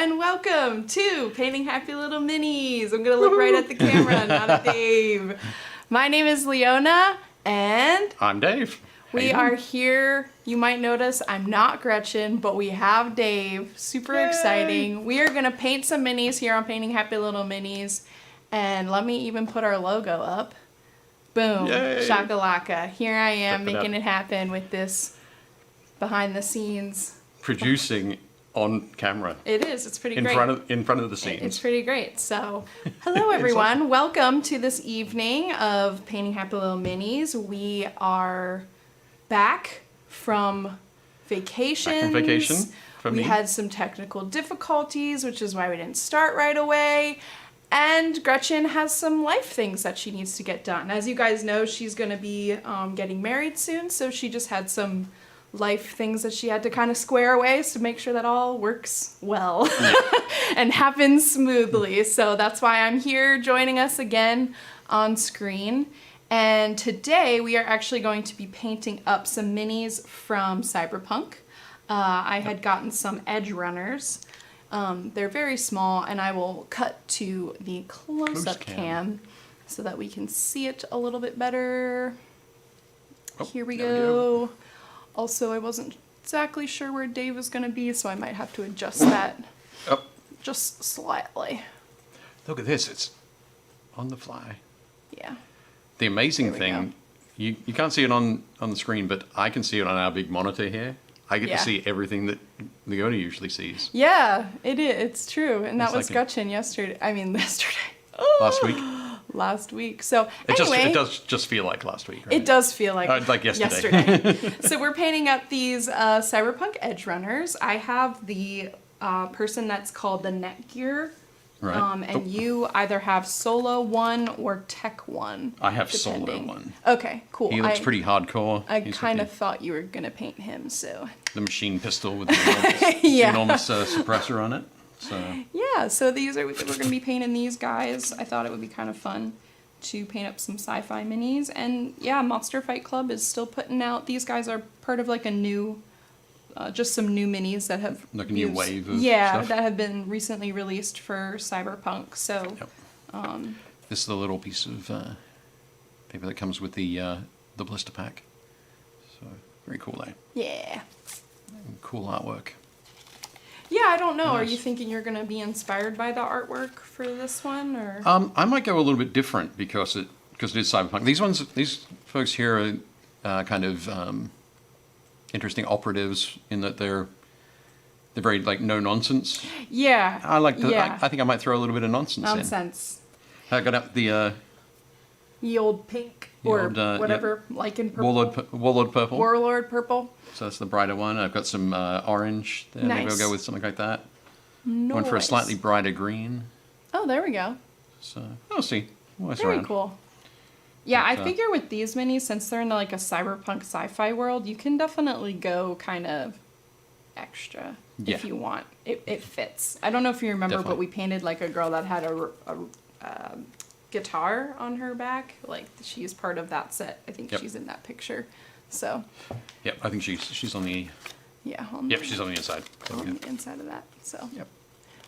and welcome to Painting Happy Little Minis. I'm going to look right at the camera, not at Dave. My name is Leona, and I'm Dave. We are here. You might notice I'm not Gretchen, but we have Dave. Super exciting. We are going to paint some minis here on Painting Happy Little Minis. And let me even put our logo up. Boom. Yay. Shakalaka. Here I am making it happen with this behind the scenes. Producing on camera. It is. It's pretty great. In front of the scenes. It's pretty great. So, hello everyone. Welcome to this evening of Painting Happy Little Minis. We are back from vacation. We had some technical difficulties, which is why we didn't start right away. And Gretchen has some life things that she needs to get done. As you guys know, she's going to be getting married soon, so she just had some life things that she had to kind of square away to make sure that all works well and happens smoothly. So that's why I'm here joining us again on screen. And today we are actually going to be painting up some minis from Cyberpunk. I had gotten some Edgerunners. They're very small, and I will cut to the close-up cam so that we can see it a little bit better. Oh, here we go. Also, I wasn't exactly sure where Dave was going to be, so I might have to adjust that just slightly. Look at this. It's on the fly. Yeah. The amazing thing, you can't see it on the screen, but I can see it on our big monitor here. I get to see everything that Leona usually sees. Yeah, it is. It's true. And that was like Gretchen yesterday. Last week. Last week. So it anyway, does just feel like last week, right? It does feel like yesterday. So we're painting up these Cyberpunk Edgerunners. I have the person that's called the Netgear. Right. And you either have Solo 1 or Tech 1. I have Solo 1. Okay, cool. He looks pretty hardcore. I kind of thought you were going to paint him, so. The machine pistol with the enormous suppressor on it. So. Yeah, so we're going to be painting these guys. I thought it would be kind of fun to paint up some sci-fi minis. And yeah, Monster Fight Club is still putting out. These guys are part of like a new, just some new minis that have... Like a new wave of stuff. that have been recently released for Cyberpunk, so... Yep. This is the little piece of paper that comes with the blister pack. So, very cool, eh? Yeah. Cool artwork. Yeah, I don't know. Nice. Are you thinking you're going to be inspired by the artwork for this one, or? I might go a little bit different because it is Cyberpunk. These folks here are kind of interesting operatives in that they're very like no nonsense. Yeah. I like the. I think I might throw a little bit of nonsense in. I got out the old pink or whatever, lichen purple. Warlord purple. Warlord purple. So that's the brighter one. I've got some orange there. Nice. Maybe I'll go with something like that. Nice. One for a slightly brighter green. Oh, there we go. So we'll see. Very cool. Yeah, I figure with these minis, since they're in like a cyberpunk sci-fi world, you can definitely go kind of extra if you want. It fits. I don't know if you remember, but we painted like a girl that had a guitar on her back. Like she's part of that set. I think she's in that picture. So. Yep, I think she's on the. Yeah. She's on the inside. On the inside of that. So. Yep.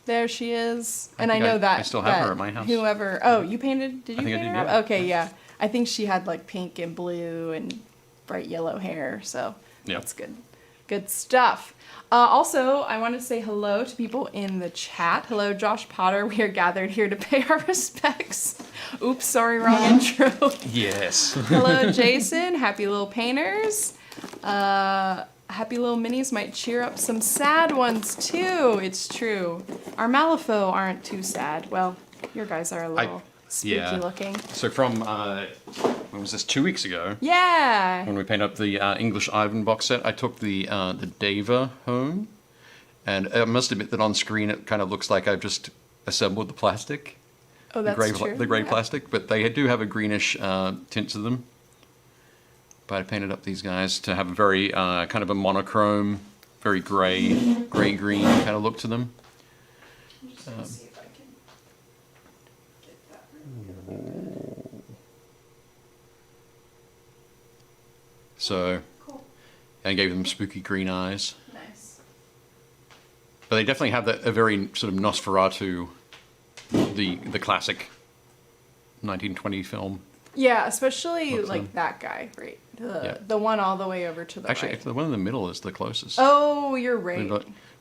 There she is, and I know that I still have her at my house. Whoever. Oh, you painted? Did you paint her? Yeah. Okay, yeah. I think she had like pink and blue and bright yellow hair, so that's good. Good stuff. Also, I want to say hello to people in the chat. Hello, Josh Potter. We are gathered here to pay our respects. Oops, sorry, wrong intro. Yes. Hello, Jason. Happy Little Painters. Happy Little Minis might cheer up some sad ones, too. It's true. Our Malifaux aren't too sad. Well, your guys are a little spooky looking. So from, when was this, 2 weeks ago? Yeah. When we painted up the English Ivan box set, I took the Deva home. And I must admit that on screen it kind of looks like I've just assembled the plastic. Oh, that's true. The grey plastic. But they do have a greenish tint to them. But I painted up these guys to have a very kind of a monochrome, very grey-green kind of look to them. I'm just going to see if I can get that. So, I gave them spooky green eyes. Nice. But they definitely have a very sort of Nosferatu, the classic 1920 film. Yeah, especially like that guy, right? The one all the way over to the Actually, right. the one in the middle is the closest. Oh, you're right.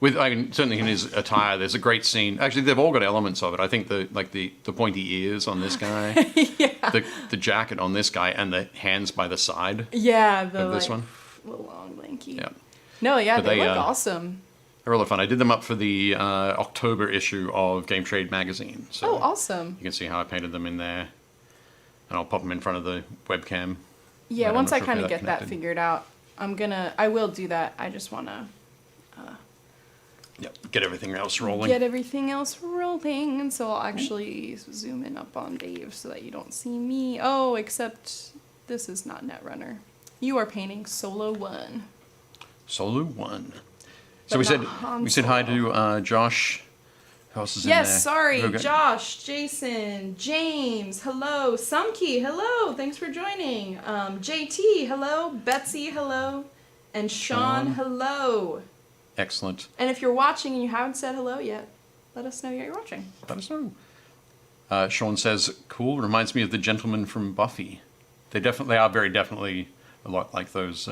I mean, certainly in his attire, there's a great scene. Actually, they've all got elements of it. I think the pointy ears on this guy, the jacket on this guy, and the hands by the side. Yeah, of this one. Little long, lanky. Yeah. No, yeah, they look awesome. They're a lot of fun. I did them up for the October issue of Game Trade magazine. So awesome. You can see how I painted them in there. And I'll pop them in front of the webcam. Yeah, once I kind of get that figured out, I will do that. I just want to... get everything else rolling. Get everything else rolling. And so I'll actually zoom in up on Dave so that you don't see me. Oh, except this is not Netrunner. You are painting Solo 1. Solo 1. So we said hi to Josh. Who else is in there? Yes, sorry. Josh, Jason, James, hello. Sumkey, hello. Thanks for joining. JT, hello. Betsy, hello. And Sean, hello. Excellent. And if you're watching and you haven't said hello yet, let us know you're watching. Let us know. Sean says, cool. Reminds me of the gentleman from Buffy. They are very definitely a lot like those.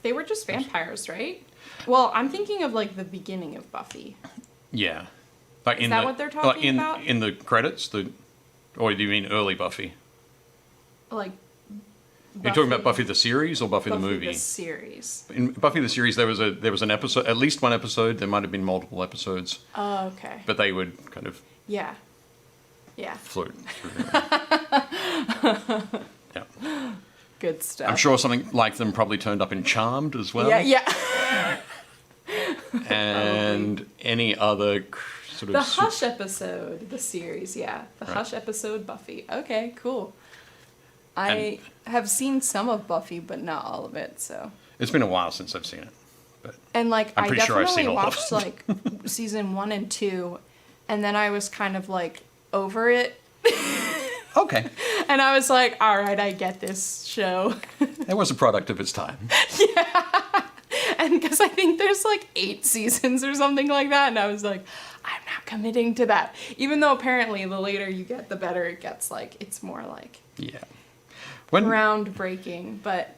They were just vampires, right? Well, I'm thinking of like the beginning of Buffy. Yeah. Like is that what they're talking about? In the credits? Or do you mean early Buffy? Like Buffy. You're talking about Buffy the series or Buffy the movie? Buffy the series. In Buffy the series, there was an episode, at least one episode. There might have been multiple episodes. Oh, okay. But they would kind of float through. Yeah. Good stuff. I'm sure something like them probably turned up in Charmed as well. Yeah. And any other sort of... The Hush episode, the series, yeah. The Hush episode, Buffy. Okay, cool. I have seen some of Buffy, but not all of it, so... It's been a while since I've seen it. But and, like, I'm pretty sure I've seen all of watched, like, season 1 and 2, and then I was kind of, like, over it. Okay. And I was like, all right, I get this show. It was a product of its time. Yeah. And because I think there's like 8 seasons or something like that. And I was like, I'm not committing to that. Even though apparently the later you get, the better it gets. Like, it's more like groundbreaking. But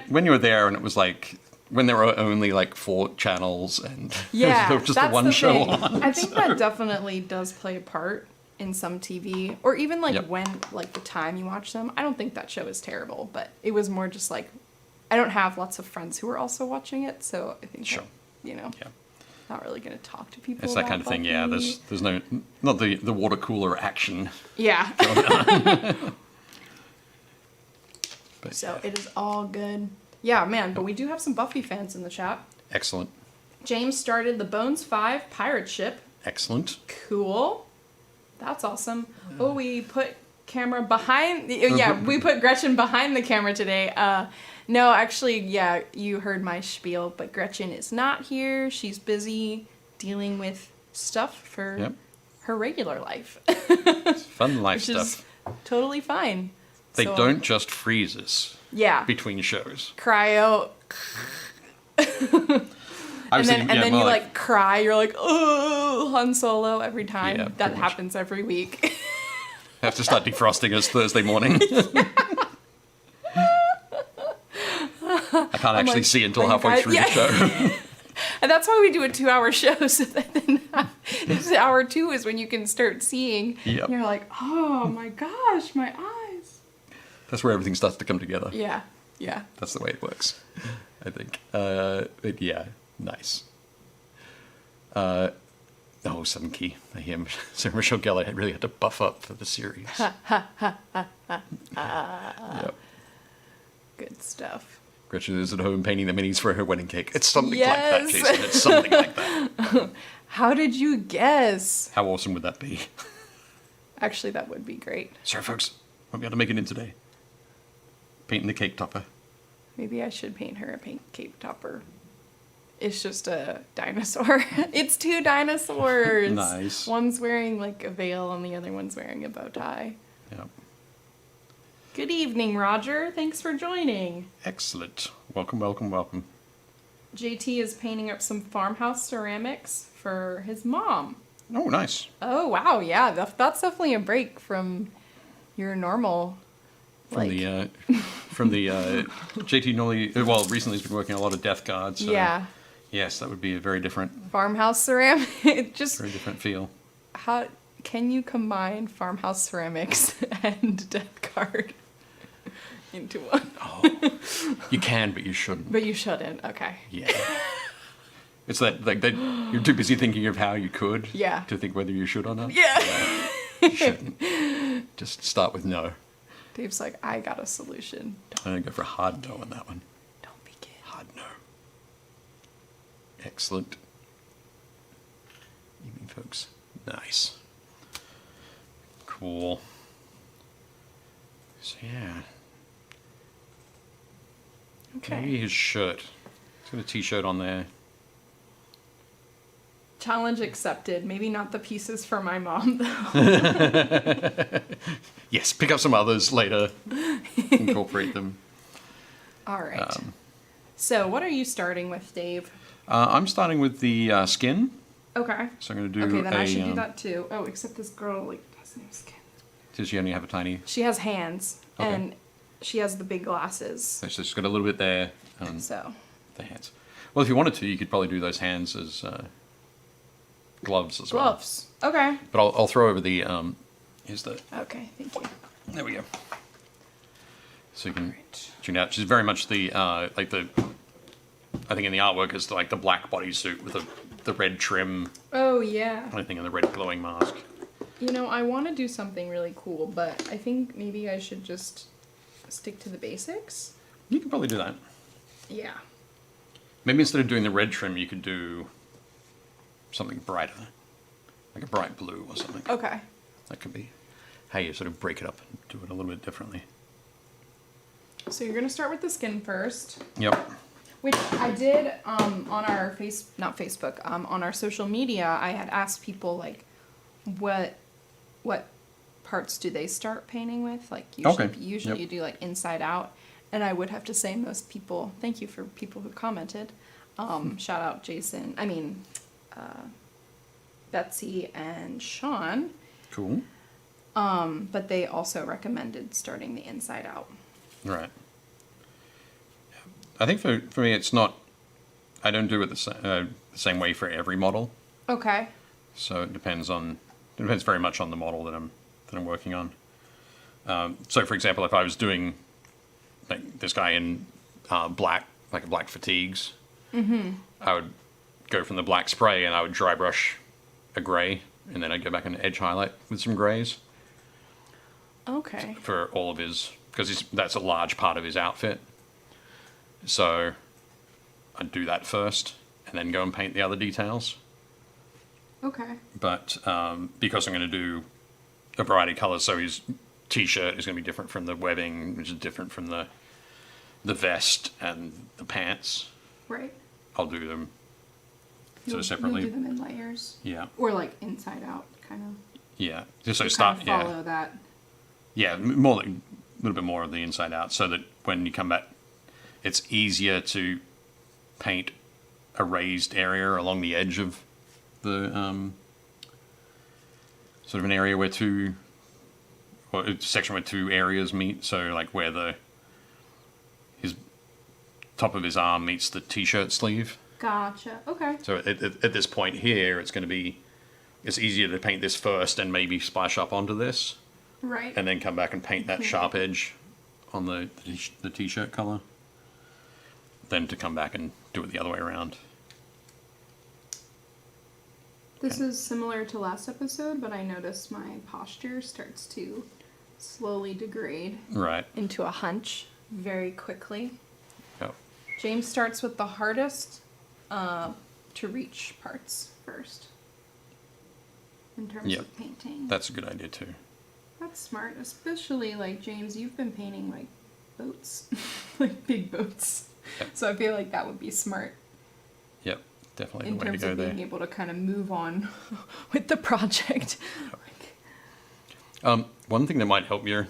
when you were there and it was like, when there were only like 4 channels and there was just the one show on. I think that definitely does play a part in some TV. Or even like when, like the time you watch them. I don't think that show is terrible. But it was more just like, I don't have lots of friends who are also watching it, so I think not really going to talk to people. It's that kind of thing. Yeah, there's not the water cooler action. Yeah. But, so it is all good. Yeah, man. But we do have some Buffy fans in the chat. Excellent. James started the Bones 5 pirate ship. Excellent. Cool. That's awesome. Oh, we put camera behind. Yeah, we put Gretchen behind the camera today. No, actually, yeah, you heard my spiel, but Gretchen is not here. She's busy dealing with stuff for her regular life. Fun life Which stuff. Is totally fine. They don't just freeze us. Yeah. Between shows. Cryo. and then you like cry. You're like, oh, Han Solo every time. Yeah, that happens every week. Have to start defrosting us Thursday morning. I can't actually see until halfway through the show. And that's why we do a 2-hour show, so that then hour 2 is when you can start seeing. Yep. And you're like, oh my gosh, my eyes. That's where everything starts to come together. Yeah. That's the way it works, I think. Nice. Some key. I hear Sarah Michelle Gellar really had to buff up for the series. Yep. Good stuff. Gretchen is at home painting the minis for her wedding cake. It's something like that, Jason. It's something like that. How did you guess? How awesome would that be? Actually, that would be great. Sorry, folks. Won't be able to make it in today. Painting the cake topper. Maybe I should paint her a pink cake topper. It's just a dinosaur. It's 2 dinosaurs. Nice. One's wearing like a veil and the other one's wearing a bow tie. Yep. Good evening, Roger. Thanks for joining. Excellent. Welcome, welcome, welcome. JT is painting up some farmhouse ceramics for his mom. Oh, nice. Oh, wow. Yeah, that's definitely a break from your normal... From the JT normally, well, recently he's been working a lot of Death Guard. So yeah. Yes, that would be a very different... Farmhouse ceramic. Just very different feel. How can you combine farmhouse ceramics and Death Guard into one? Oh, you can, but you shouldn't. But you shouldn't. Okay. Yeah. It's that, like, that you're too busy thinking of how you could to think whether you should or not. Yeah. You shouldn't. Just start with no. Dave's like, I got a solution. I'm going to go for a hard no on that one. Don't begin. Hard no. Excellent. Evening, folks. Nice. Cool. So, yeah. Okay. Maybe his shirt. He's got a t-shirt on there. Challenge accepted. Maybe not the pieces for my mom, though. Yes, pick up some others later. Incorporate them. All right. So what are you starting with, Dave? I'm starting with the skin. Okay. So I'm going to do okay, then I should do that too. Oh, except this girl, like, has no skin. Does she only have a tiny... She has hands, Okay. and she has the big glasses. So she's got a little bit there. So. The hands. Well, if you wanted to, you could probably do those hands as gloves as well. Gloves. Okay. But I'll throw over the... here's the... Okay, thank you. There we go. So you can tune out. She's very much the, like the... I think in the artwork is like the black bodysuit with the red trim. Oh, yeah. I think, and the red glowing mask. You know, I want to do something really cool, but I think maybe I should just stick to the basics. You could probably do that. Yeah. Maybe instead of doing the red trim, you could do something brighter. Like a bright blue or something. Okay. That could be how you sort of break it up and do it a little bit differently. So you're going to start with the skin first. Yep. Which I did on our on our social media. I had asked people like, what parts do they start painting with? Like usually you do like inside out, and I would have to say most people. Thank you for people who commented. Shout out Jason. I mean, Betsy and Sean. Cool. But they also recommended starting the inside out. Right. I think for me, it's not... I don't do it the same way for every model. Okay. So it depends very much on the model that I'm working on. So for example, if I was doing like this guy in black, like a black fatigues, I would go from the black spray and I would dry brush a gray, and then I'd go back and edge highlight with some grays. Okay. For all of his, because that's a large part of his outfit. So I'd do that first, and then go and paint the other details. Okay. But because I'm going to do a variety of colors, so his t-shirt is going to be different from the webbing, which is different from the vest and the pants. Right. I'll do them sort of separately. You'll do them in layers. Yeah. Or like inside out, kind of. Yeah. Just so kind of follow that. Yeah, more like a little bit more of the inside out, so that when you come back, it's easier to paint a raised area along the edge of the sort of an area where a section where two areas meet. So like where his top of his arm meets the t-shirt sleeve. Gotcha. Okay. So at this point here, it's easier to paint this first and maybe splash up onto this. Right. And then come back and paint that sharp edge on the t-shirt color. Then to come back and do it the other way around. This is similar to last episode, but I noticed my posture starts to slowly degrade. Right. Into a hunch very quickly. Oh. James starts with the hardest to reach parts first. In terms of painting. That's a good idea too. That's smart, especially like James, you've been painting like boats, like big boats. Yep. So I feel like that would be smart. Yep, definitely In the way to terms go of there. being able to kind of move on with the project. One thing that might help your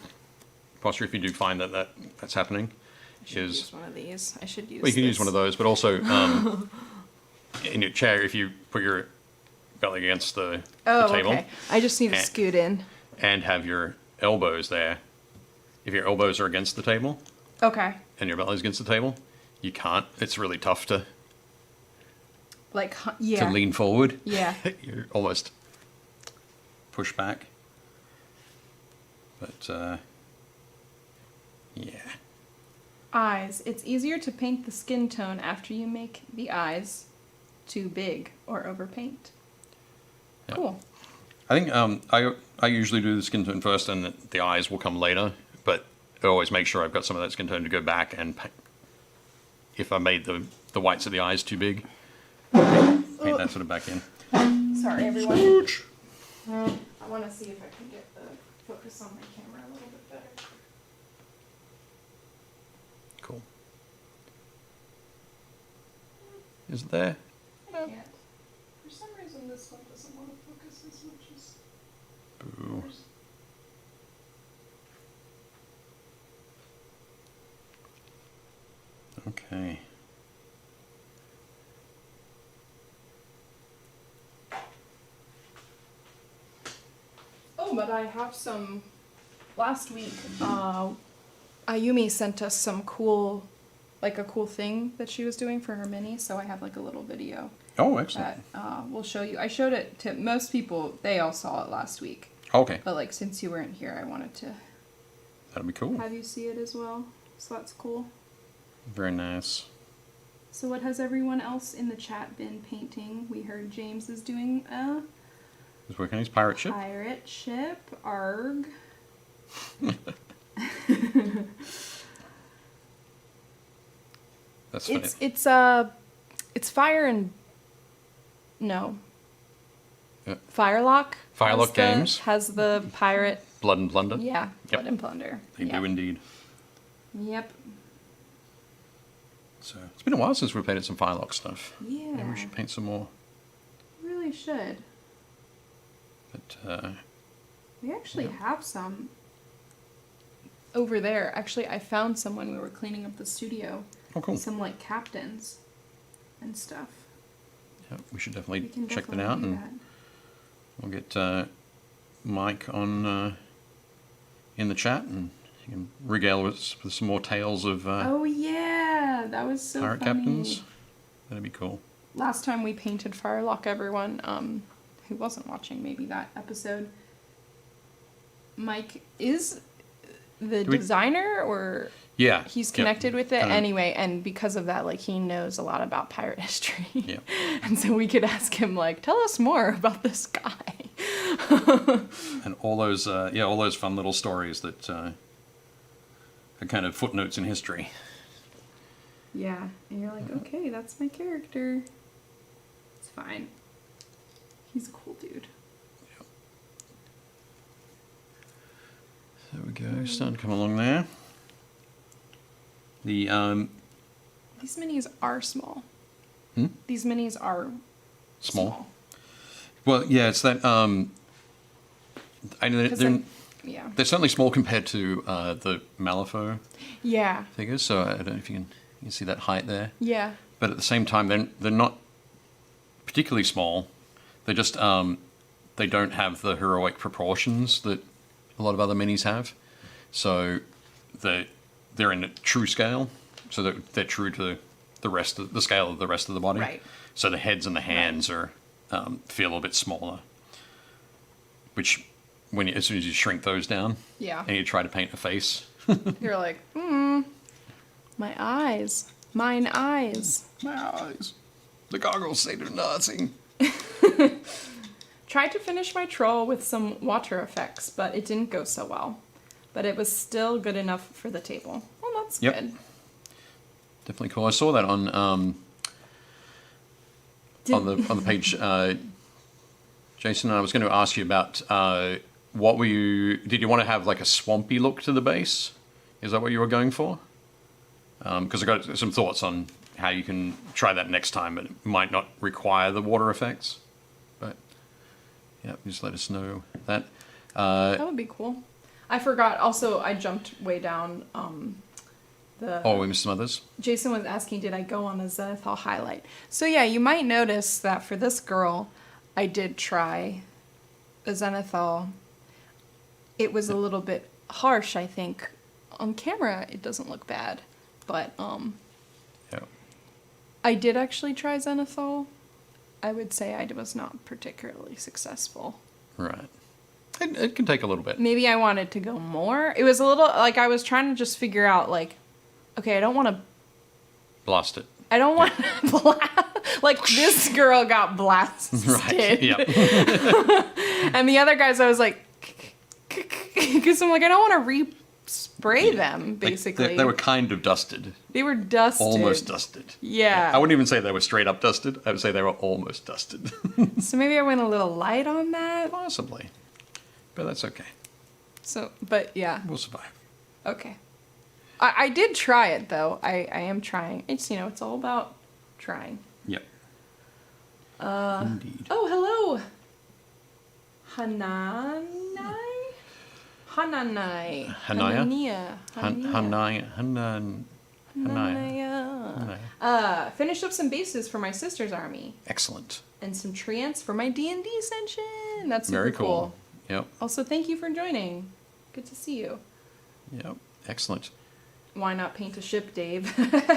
posture, if you do find that's happening, is use one of these. I should use. Well, you can use one of those, but also in your chair, if you put your belly against the Oh, table. okay. I just need to And- scoot in. And have your elbows there. If your elbows are against the table Okay. and your belly's against the table, you can't. It's really tough to Like, yeah. lean forward. Yeah. You're almost pushed back. But, yeah. Eyes. It's easier to paint the skin tone after you make the eyes too big or overpaint. Yeah. Cool. I think I usually do the skin tone first and the eyes will come later, but I always make sure I've got some of that skin tone to go back and paint. If I made the whites of the eyes too big, paint that sort of back in. Sorry, everyone. I want to see if I can get the focus on my camera a little bit better. Cool. Is it there? I can't. For some reason, this one doesn't want to focus as much as Boo. others. Okay. Oh, but I have some. Last week, Ayumi sent us some cool, like a cool thing that she was doing for her mini. So I have like a little video Oh, excellent. that we'll show you. I showed it to most people. They all saw it last week. Okay, But like since you weren't here, I wanted to that'll be cool. have you see it as well. So that's cool. Very nice. So what has everyone else in the chat been painting? We heard James is doing a He's working on his pirate ship. pirate ship. Arg. That's funny. It's fire and no. Yeah. Firelock. Firelock Games. Has the pirate. Blood and Plunder. Yeah. Yep. Blood and plunder. They Yep. do indeed. Yep. So it's been a while since we've painted some Firelock stuff. Yeah. Maybe we should paint some more. Really should. But We actually Yeah. have some over there. Actually, I found some when we were cleaning up the studio. oh, cool. Some like captains and stuff. Yeah, we should We definitely can check that definitely out, do and that. we'll get Mike on in the chat, and he can regale us with some more tales of Oh yeah, that was so pirate funny. captains. That'd be cool. Last time we painted Firelock, everyone who wasn't watching maybe that episode, Mike is the Do we- designer, or Yeah, he's yep. connected with it Kinda- anyway, and because of that, like, he knows a lot about pirate history. Yeah. And so we could ask him, like, tell us more about this guy. And all those fun little stories that are kind of footnotes in history. Yeah, and you're like, okay, that's my character. It's fine. He's a cool dude. There we go. Starting to come along there. The These minis are small. Hmm? These minis are small. Well, yeah, it's that. I know 'Cause, they're like, yeah. they're certainly small compared to the Malifaux Yeah. figures. So I don't know if you can see that height there. Yeah. But at the same time, they're not particularly small. They're just they don't have the heroic proportions that a lot of other minis have. So they're in a true scale. So they're true to the rest of the scale of the rest of the body. Right. So the heads and the hands are feel a little bit smaller. Which as soon as you shrink those down Yeah. and you try to paint a face, You're like, my eyes. Mine eyes. my eyes, the goggles say do nothing. Tried to finish my troll with some water effects, but it didn't go so well. But it was still good enough for the table. Well, that's Yep. good. Definitely cool. I saw that on the page. Jason, I was going to ask you about did you want to have like a swampy look to the base? Is that what you were going for? Because I got some thoughts on how you can try that next time, but it might not require the water effects. But yeah, just let us know that. That would be cool. I forgot. Also, I jumped way down. We missed some others. Jason was asking, did I go on a Zenithal highlight? So yeah, you might notice that for this girl, I did try a zenithal. It was a little bit harsh, I think. On camera, it doesn't look bad, but Yeah. I did actually try zenithal. I would say I was not particularly successful. Right. It can take a little bit. Maybe I wanted to go more. It was a little like I was trying to just figure out like, okay, I don't want to blast it. I don't want to blast. Like this girl got blasted. Right. Yep. And the other guys, I was like, because I'm like, I don't want to re-spray them. Basically, they were kind of dusted. They were dusted. Almost dusted. Yeah. I wouldn't even say they were straight up dusted. I would say they were almost dusted. So maybe I went a little light on that. Possibly. But that's okay. So, but yeah. We'll survive. Okay. I did try it, though. I am trying. It's, it's all about trying. Yep. Indeed. Oh, hello. Hananai? Hananai. Hanaya? Hanania. Hanaya. Finished up some bases for my sister's army. Excellent. And some treants for my D&D ascension. That's super Very cool. Yep. Also, thank you for joining. Good to see you. Yep. Excellent. Why not paint a ship, Dave?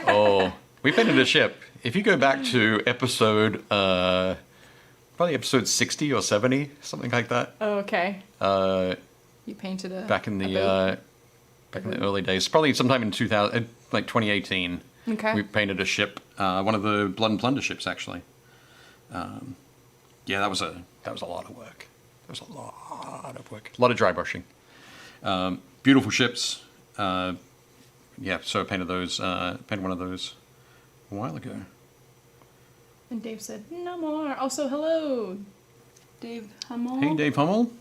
Oh, we painted a ship. If you go back to episode, probably episode 60 or 70, something like that. Oh, okay. You painted a back in the early days, probably sometime in 2018. Okay. We painted a ship, one of the Blood and Plunder ships, actually. Yeah, that was a lot of work. That was a lot of work. A lot of dry brushing. Beautiful ships. Yeah, so I painted those. Painted one of those a while ago. And Dave said, no more. Also, hello, Dave Hummel. Hey, Dave Hummel.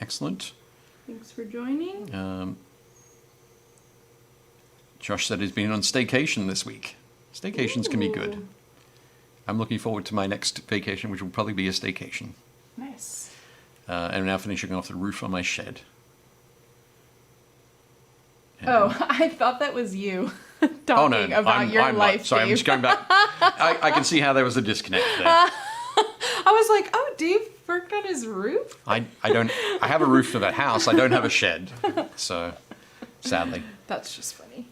Excellent. Thanks for joining. Josh said he's been on staycation this week. Staycations can be good. I'm looking forward to my next vacation, which will probably be a staycation. Nice. And I'm now finishing off the roof on my shed. Oh, I thought that was you talking about your life, not. Sorry, Dave. I'm just going back. I can see how there was a disconnect there. I was like, oh, Dave worked on his roof? I have a roof for that house. I don't have a shed. So, sadly. That's just funny.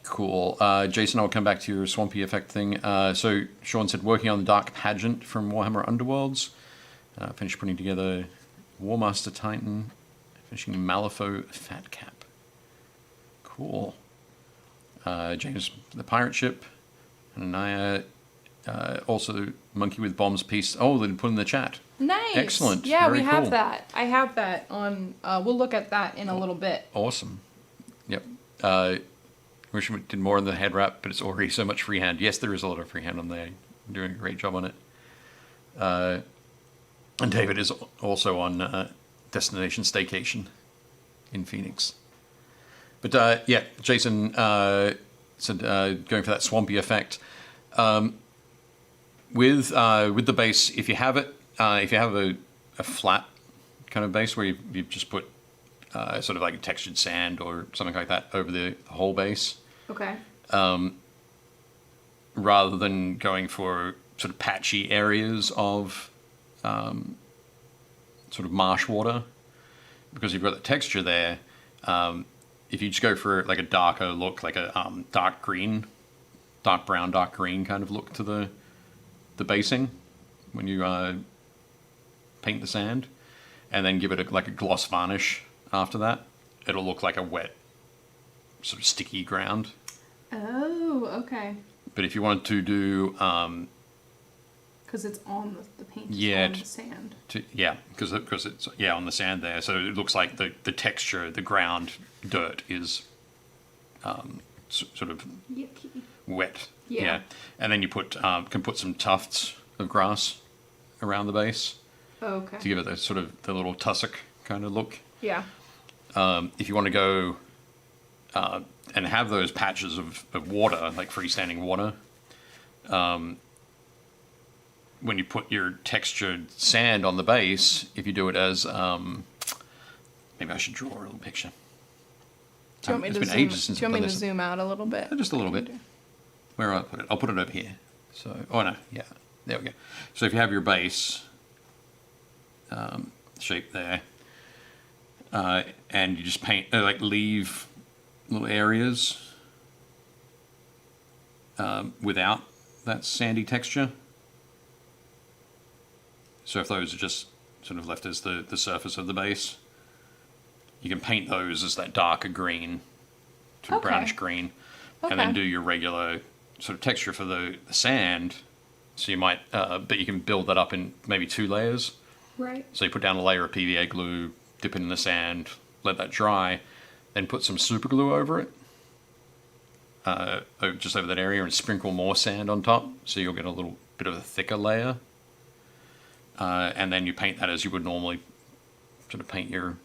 Cool. Jason, I'll come back to your swampy effect thing. So, Sean said, working on the Dark Pageant from Warhammer Underworlds. Finished putting together Warmaster Titan. Finishing Malifaux Fat Cap. Cool. James, the pirate ship. And Anaya, also Monkey with Bombs piece. Oh, they put in the chat. Nice. Excellent. Yeah, Very we have cool. that. I have that on. We'll look at that in a little bit. Awesome. Yep. Wish we did more on the head wrap, but it's already so much freehand. Yes, there is a lot of freehand on there. I'm doing a great job on it. And David is also on Destination Staycation in Phoenix. But yeah, Jason said going for that swampy effect. With the base, if you have it, if you have a flat kind of base where you've just put sort of like a textured sand or something like that over the whole base. Okay. Rather than going for sort of patchy areas of sort of marsh water, because you've got the texture there. If you just go for like a darker look, like a dark green, dark brown, dark green kind of look to the basing when you paint the sand, and then give it like a gloss varnish after that, it'll look like a wet, sort of sticky ground. Oh, okay. But if you wanted to do... Because it's on the paint, yeah, on the sand. Because it's on the sand there, so it looks like the texture, the ground dirt is sort of Yucky. wet. Yeah. And then you can put some tufts of grass around the base. Oh, okay. To give it the little tussock kind of look. Yeah. If you want to go and have those patches of water, like freestanding water, when you put your textured sand on the base, if you do it as... maybe I should draw a little picture. Do you want me to zoom out a little bit? Just a little bit. Where will I put it? I'll put it over here. So, oh no, yeah. There we go. So if you have your base shape there, and you just paint, leave little areas without that sandy texture. So if those are just sort of left as the surface of the base, you can paint those as that darker green to brownish green, and then do your regular sort of texture for the sand. So you might, but you can build that up in maybe 2 layers. Right. So you put down a layer of PVA glue, dip it in the sand, let that dry, then put some super glue over it, just over that area, and sprinkle more sand on top, so you'll get a little bit of a thicker layer. And then you paint that as you would normally sort of paint your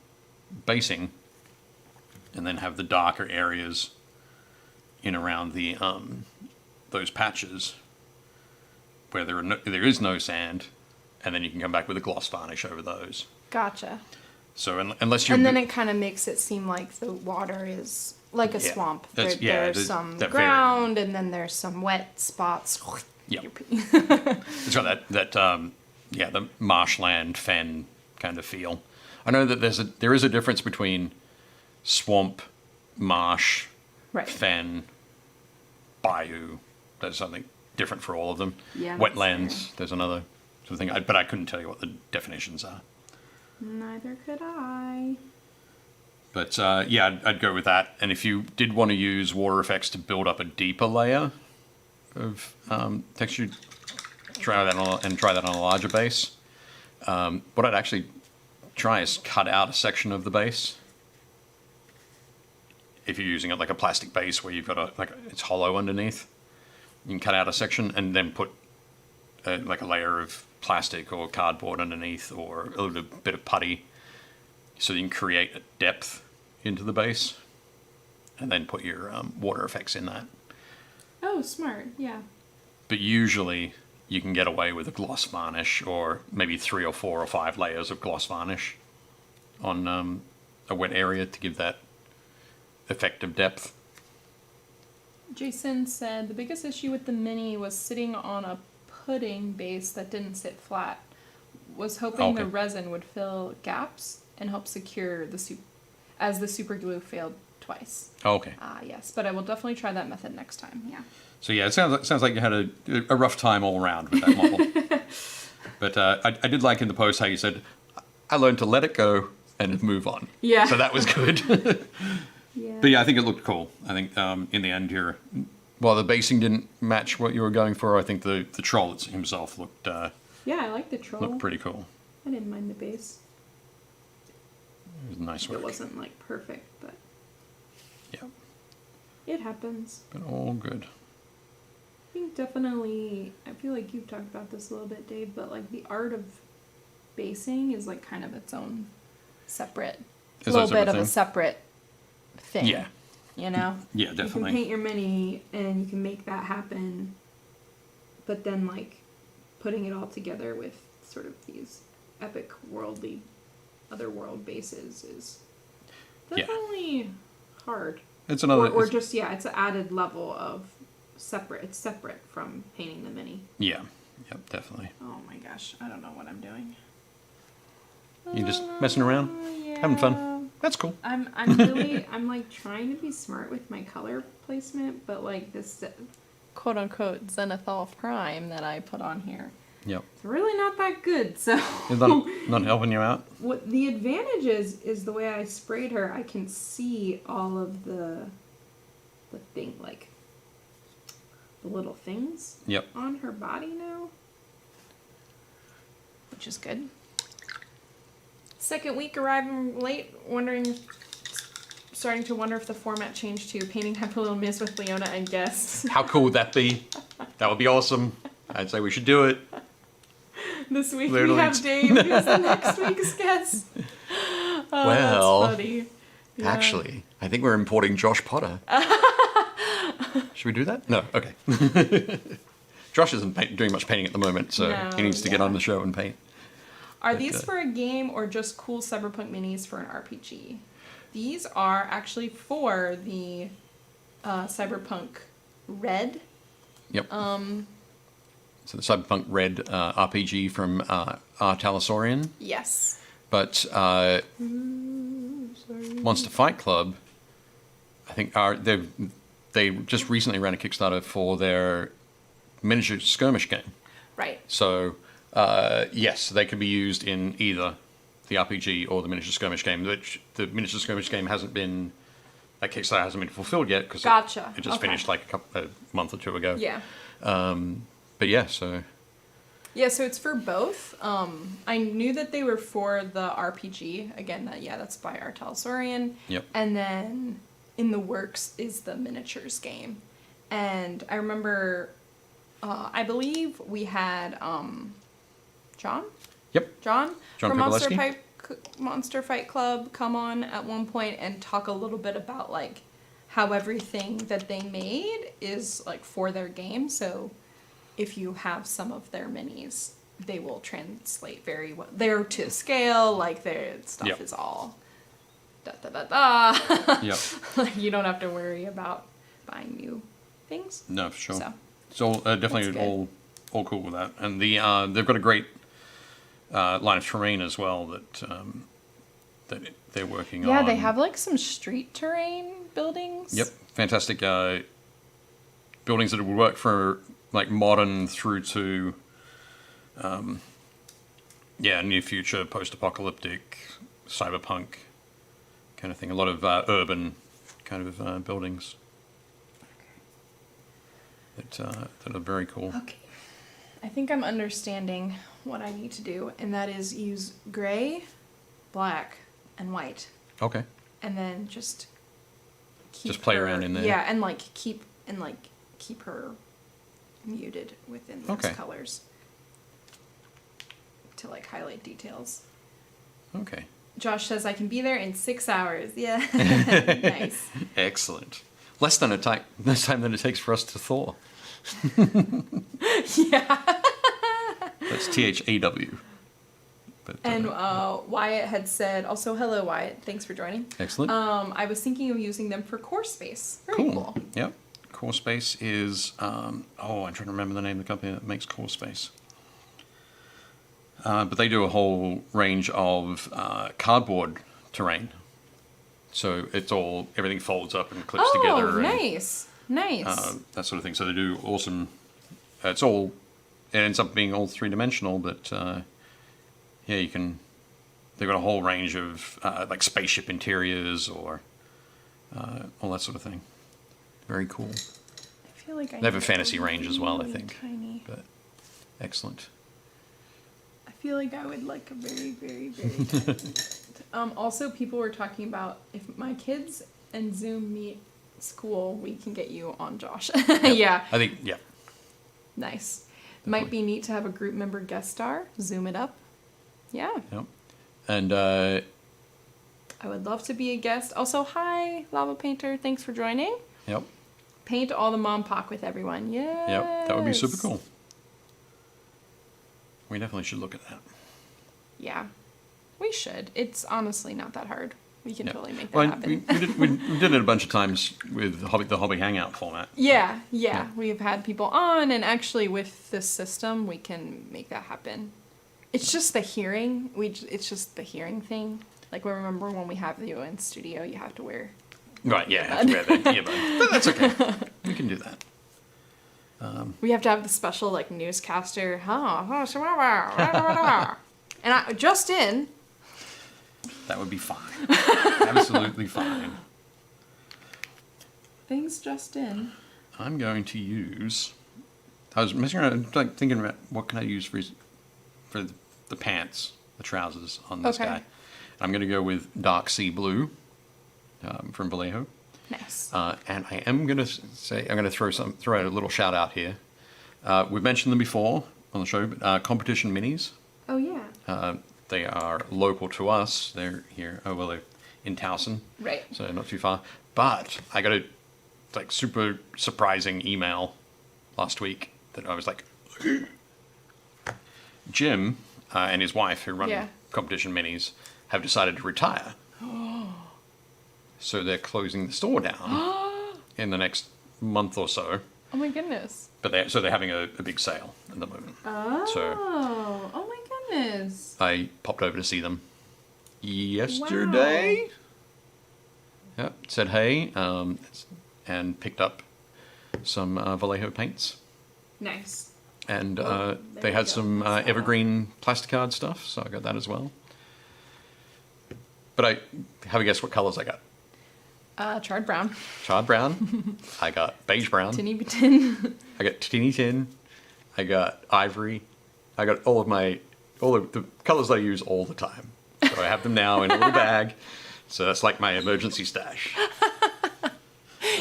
basing, and then have the darker areas in around the those patches where there is no sand, and then you can come back with a gloss varnish over those. Gotcha. So unless you... And then it kind of makes it seem like the water is like a swamp. There's some ground, and then there's some wet spots. Yeah. It's got that the marshland fen kind of feel. I know that there is a difference between swamp, marsh, fen, bayou. There's something different for all of them. Yeah. Wetlands, there's another sort of thing. But I couldn't tell you what the definitions are. Neither could I. But I'd go with that. And if you did want to use water effects to build up a deeper layer of texture, try that on a larger base. What I'd actually try is cut out a section of the base. If you're using it like a plastic base where you've got it's hollow underneath, you can cut out a section and then put a layer of plastic or cardboard underneath, or a little bit of putty, so you can create a depth into the base, and then put your water effects in that. Oh, smart, yeah. But usually you can get away with a gloss varnish, or maybe 3 or 4 or 5 layers of gloss varnish on a wet area to give that effective depth. Jason said the biggest issue with the mini was sitting on a pudding base that didn't sit flat. Was hoping the resin would fill gaps and help secure the as the super glue failed twice. Oh, okay. Yes, but I will definitely try that method next time. Yeah. So yeah, it sounds like you had a rough time all around with that model. But I did like in the post how you said, I learned to let it go and move on. Yeah. So that was good. Yeah. But yeah, I think it looked cool. I think in the end here, while the basing didn't match what you were going for, I think the troll himself looked... yeah, I like the troll. Looked pretty cool. I didn't mind the base. It was nice work. It wasn't like perfect, but... Yeah. It happens. But all good. I think definitely, I feel like you've talked about this a little bit, Dave, but like the art of basing is like kind of its own separate, a little bit of a separate thing. Yeah. You know? Yeah, definitely. You can paint your mini and you can make that happen, but then like putting it all together with sort of these epic worldly, otherworld bases is definitely hard. It's another... Or just, it's an added level of separate. It's separate from painting the mini. Yeah. Yep, definitely. Oh my gosh, I don't know what I'm doing. You just messing around? Yeah. Having fun? That's cool. I'm really, I'm like trying to be smart with my color placement, but like this quote unquote Zenithal Prime that I put on here. Yep. It's really not that good, so. Is that not helping you out? What the advantage is the way I sprayed her, I can see all of the thing, like the little things on her body now, which is good. Second week arriving late, starting to wonder if the format changed to painting Happy Little Miss with Leona and guests. How cool would that be? That would be awesome. I'd say we should do it. This week we have Dave, who's the next week's guest. Oh, well, that's funny. Yeah. Actually, I think we're importing Josh Potter. Should we do that? No, okay. Josh isn't doing much painting at the moment, so he needs to get on the show and paint. Are these for a game or just cool Cyberpunk minis for an RPG? These are actually for the Cyberpunk Red. Yep. So the Cyberpunk Red RPG from Talosorian. Yes. But Monster Fight Club, I think they just recently ran a Kickstarter for their miniature skirmish game. Right. So yes, they can be used in either the RPG or the miniature skirmish game. Which the miniature skirmish game that Kickstarter hasn't been fulfilled yet because it just finished like a month or two ago. Yeah. But yeah, so. Yeah, so it's for both. I knew that they were for the RPG. Again, that's by our Talosorian. Yep. And then in the works is the miniatures game. And I remember, I believe we had John? Yep. John from Kowaleski. Monster Fight Club come on at one point and talk a little bit about like how everything that they made is like for their game. So if you have some of their minis, they will translate very well. They're to scale, like their stuff is all da da da da. Yep. Like you don't have to worry about buying new things. No, for sure. So Definitely all cool with that. And they've got a great line of terrain as well that they're working on. Yeah, they have like some street terrain buildings. Yep, fantastic buildings that would work for like modern through to near future, post-apocalyptic, cyberpunk kind of thing. A lot of urban kind of buildings that are very cool. Okay. I think I'm understanding what I need to do, and that is use gray, black, and white. Okay. And then just play around in there. Yeah, and keep her muted within those colors to like highlight details. Okay. Josh says I can be there in 6 hours. Yeah. Nice. Excellent. Less time than it takes for us to thaw. Yeah. That's THAW. But, and Wyatt had said, also, hello, Wyatt. Thanks for joining. Excellent. I was thinking of using them for core space. Very cool. Yep. Core Space is, I'm trying to remember the name of the company that makes Core Space. But they do a whole range of cardboard terrain. So everything folds up and clips together. Oh, nice. Nice. That sort of thing. So they do awesome, it ends up being all three-dimensional, but they've got a whole range of like spaceship interiors or all that sort of thing. Very cool. I feel like they have a fantasy range as well, I think. Tiny. But excellent. I feel like I would like a very, very, very tiny. Also, people were talking about if my kids and Zoom meet school, we can get you on Josh. Yeah. I think, Nice. Might be neat to have a group member guest star. Zoom it up. Yeah. Yep. And I would love to be a guest. Also, hi, Lava Painter. Thanks for joining. Yep. Paint all the Mom Pock with everyone. Yes. Yep. That would be super cool. We definitely should look at that. Yeah. We should. It's honestly not that hard. We can totally make that happen. We did it a bunch of times with the hobby hangout format. Yeah. We've had people on, and actually with this system, we can make that happen. It's just the hearing. It's just the hearing thing. Like, remember when we have you in studio, you have to wear... Right, yeah, have to wear that earbud. But that's okay. We can do that. We have to have the special, like, newscaster. And just in... That would be fine. Absolutely fine. Things just in. I'm going to use... I was messing around, like, thinking about what can I use for the pants, the trousers on this guy. I'm going to go with dark sea blue from Vallejo. Nice. And I am going to say, I'm going to throw out a little shout out here. We've mentioned them before on the show, but Competition Minis. Oh, yeah. They are local to us. They're here, they're in Towson. Right. So not too far. But I got a super surprising email last week that I was like, Jim and his wife, who run Competition Minis, have decided to retire. So they're closing the store down in the next month or so. Oh my goodness. But they're having a big sale at the moment. Oh my goodness. I popped over to see them yesterday. Wow. Yep, said hey, and picked up some Vallejo Paints. Nice. And they had some evergreen plasticard stuff, so I got that as well. But I have a guess what colors I got. Charred brown. Charred brown. I got beige brown. Tinny tin. I got tinny tin. I got ivory. I got all of the colors I use all the time. So I have them now in a little bag. So that's like my emergency stash.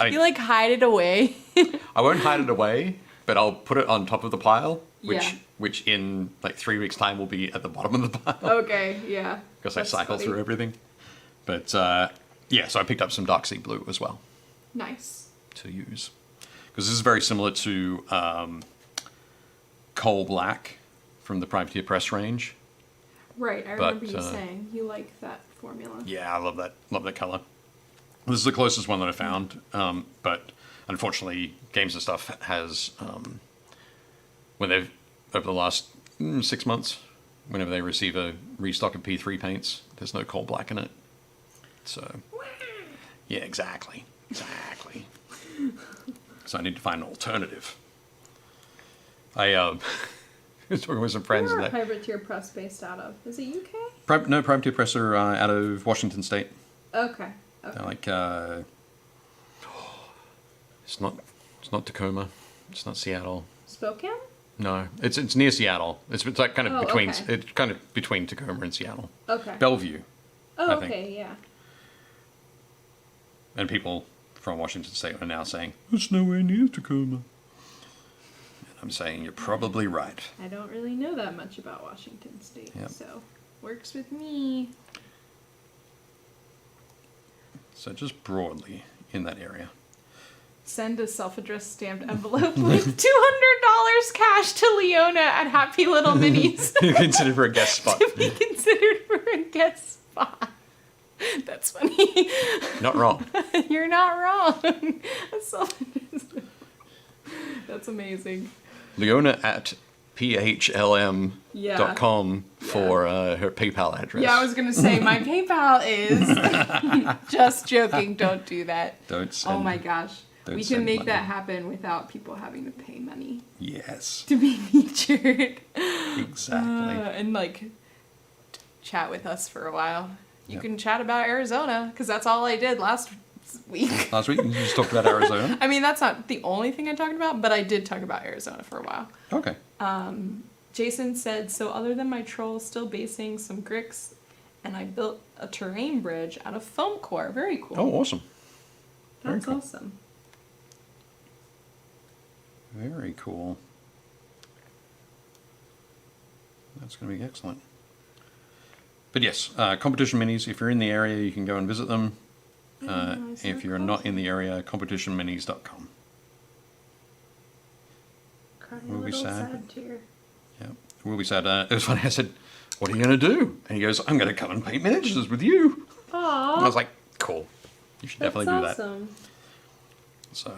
You like hide it away. I won't hide it away, but I'll put it on top of the pile, Yeah. which in like 3 weeks' time will be at the bottom of the pile. Okay, yeah. Because I cycle through everything. But yeah, so I picked up some dark sea blue as well. Nice. To use. Because this is very similar to coal black from the Privateer Press range. Right, I remember you saying you like that formula. Yeah, I love that color. This is the closest one that I found, but unfortunately, Games and Stuff has, when they've, over the last 6 months, whenever they receive a restock of P3 paints, there's no coal black in it. So, yeah, exactly. So I need to find an alternative. I was talking with some friends. Where are Privateer Press based out of? Is it UK? No, Privateer Press are out of Washington State. Okay. They're like, it's not Tacoma, it's not Seattle. Spokane? No, it's near Seattle. It's like kind of between. Okay. It's kind of between Tacoma and Seattle. Okay. Bellevue. Oh, I think. okay, yeah. And people from Washington State are now saying it's nowhere near Tacoma. And I'm saying you're probably right. I don't really know that much about Washington State, Yep. so works with me. So just broadly in that area. Send a self-addressed stamped envelope with $200 cash to Leona at Happy Little Minis. Considered for a guest spot. To be considered for a guest spot. That's funny. Not wrong. You're not wrong. That's amazing. Leona at phlm.com for her PayPal address. Yeah, I was going to say, my PayPal is... Just joking, don't do that. Don't send. Oh my gosh. We can make that happen without people having to pay money. Yes. To be featured. Exactly. And like chat with us for a while. You can chat about Arizona, because that's all I did last week. Last week you just talked about Arizona? I mean, that's not the only thing I talked about, but I did talk about Arizona for a while. Okay. Jason said, so other than my troll, still basing some Grix, and I built a terrain bridge out of foam core. Very cool. Oh, awesome. That's cool. Awesome. Very cool. That's going to be excellent. But yes, competition minis, if you're in the area, you can go and visit them. If you're not in the area, competitionminis.com. We'll be sad. Tear. Yeah, we'll be sad. It was funny, I said, what are you going to do? And he goes, I'm going to come and paint miniatures with you. Aww. And I was like, cool. You should definitely do that. Awesome. So,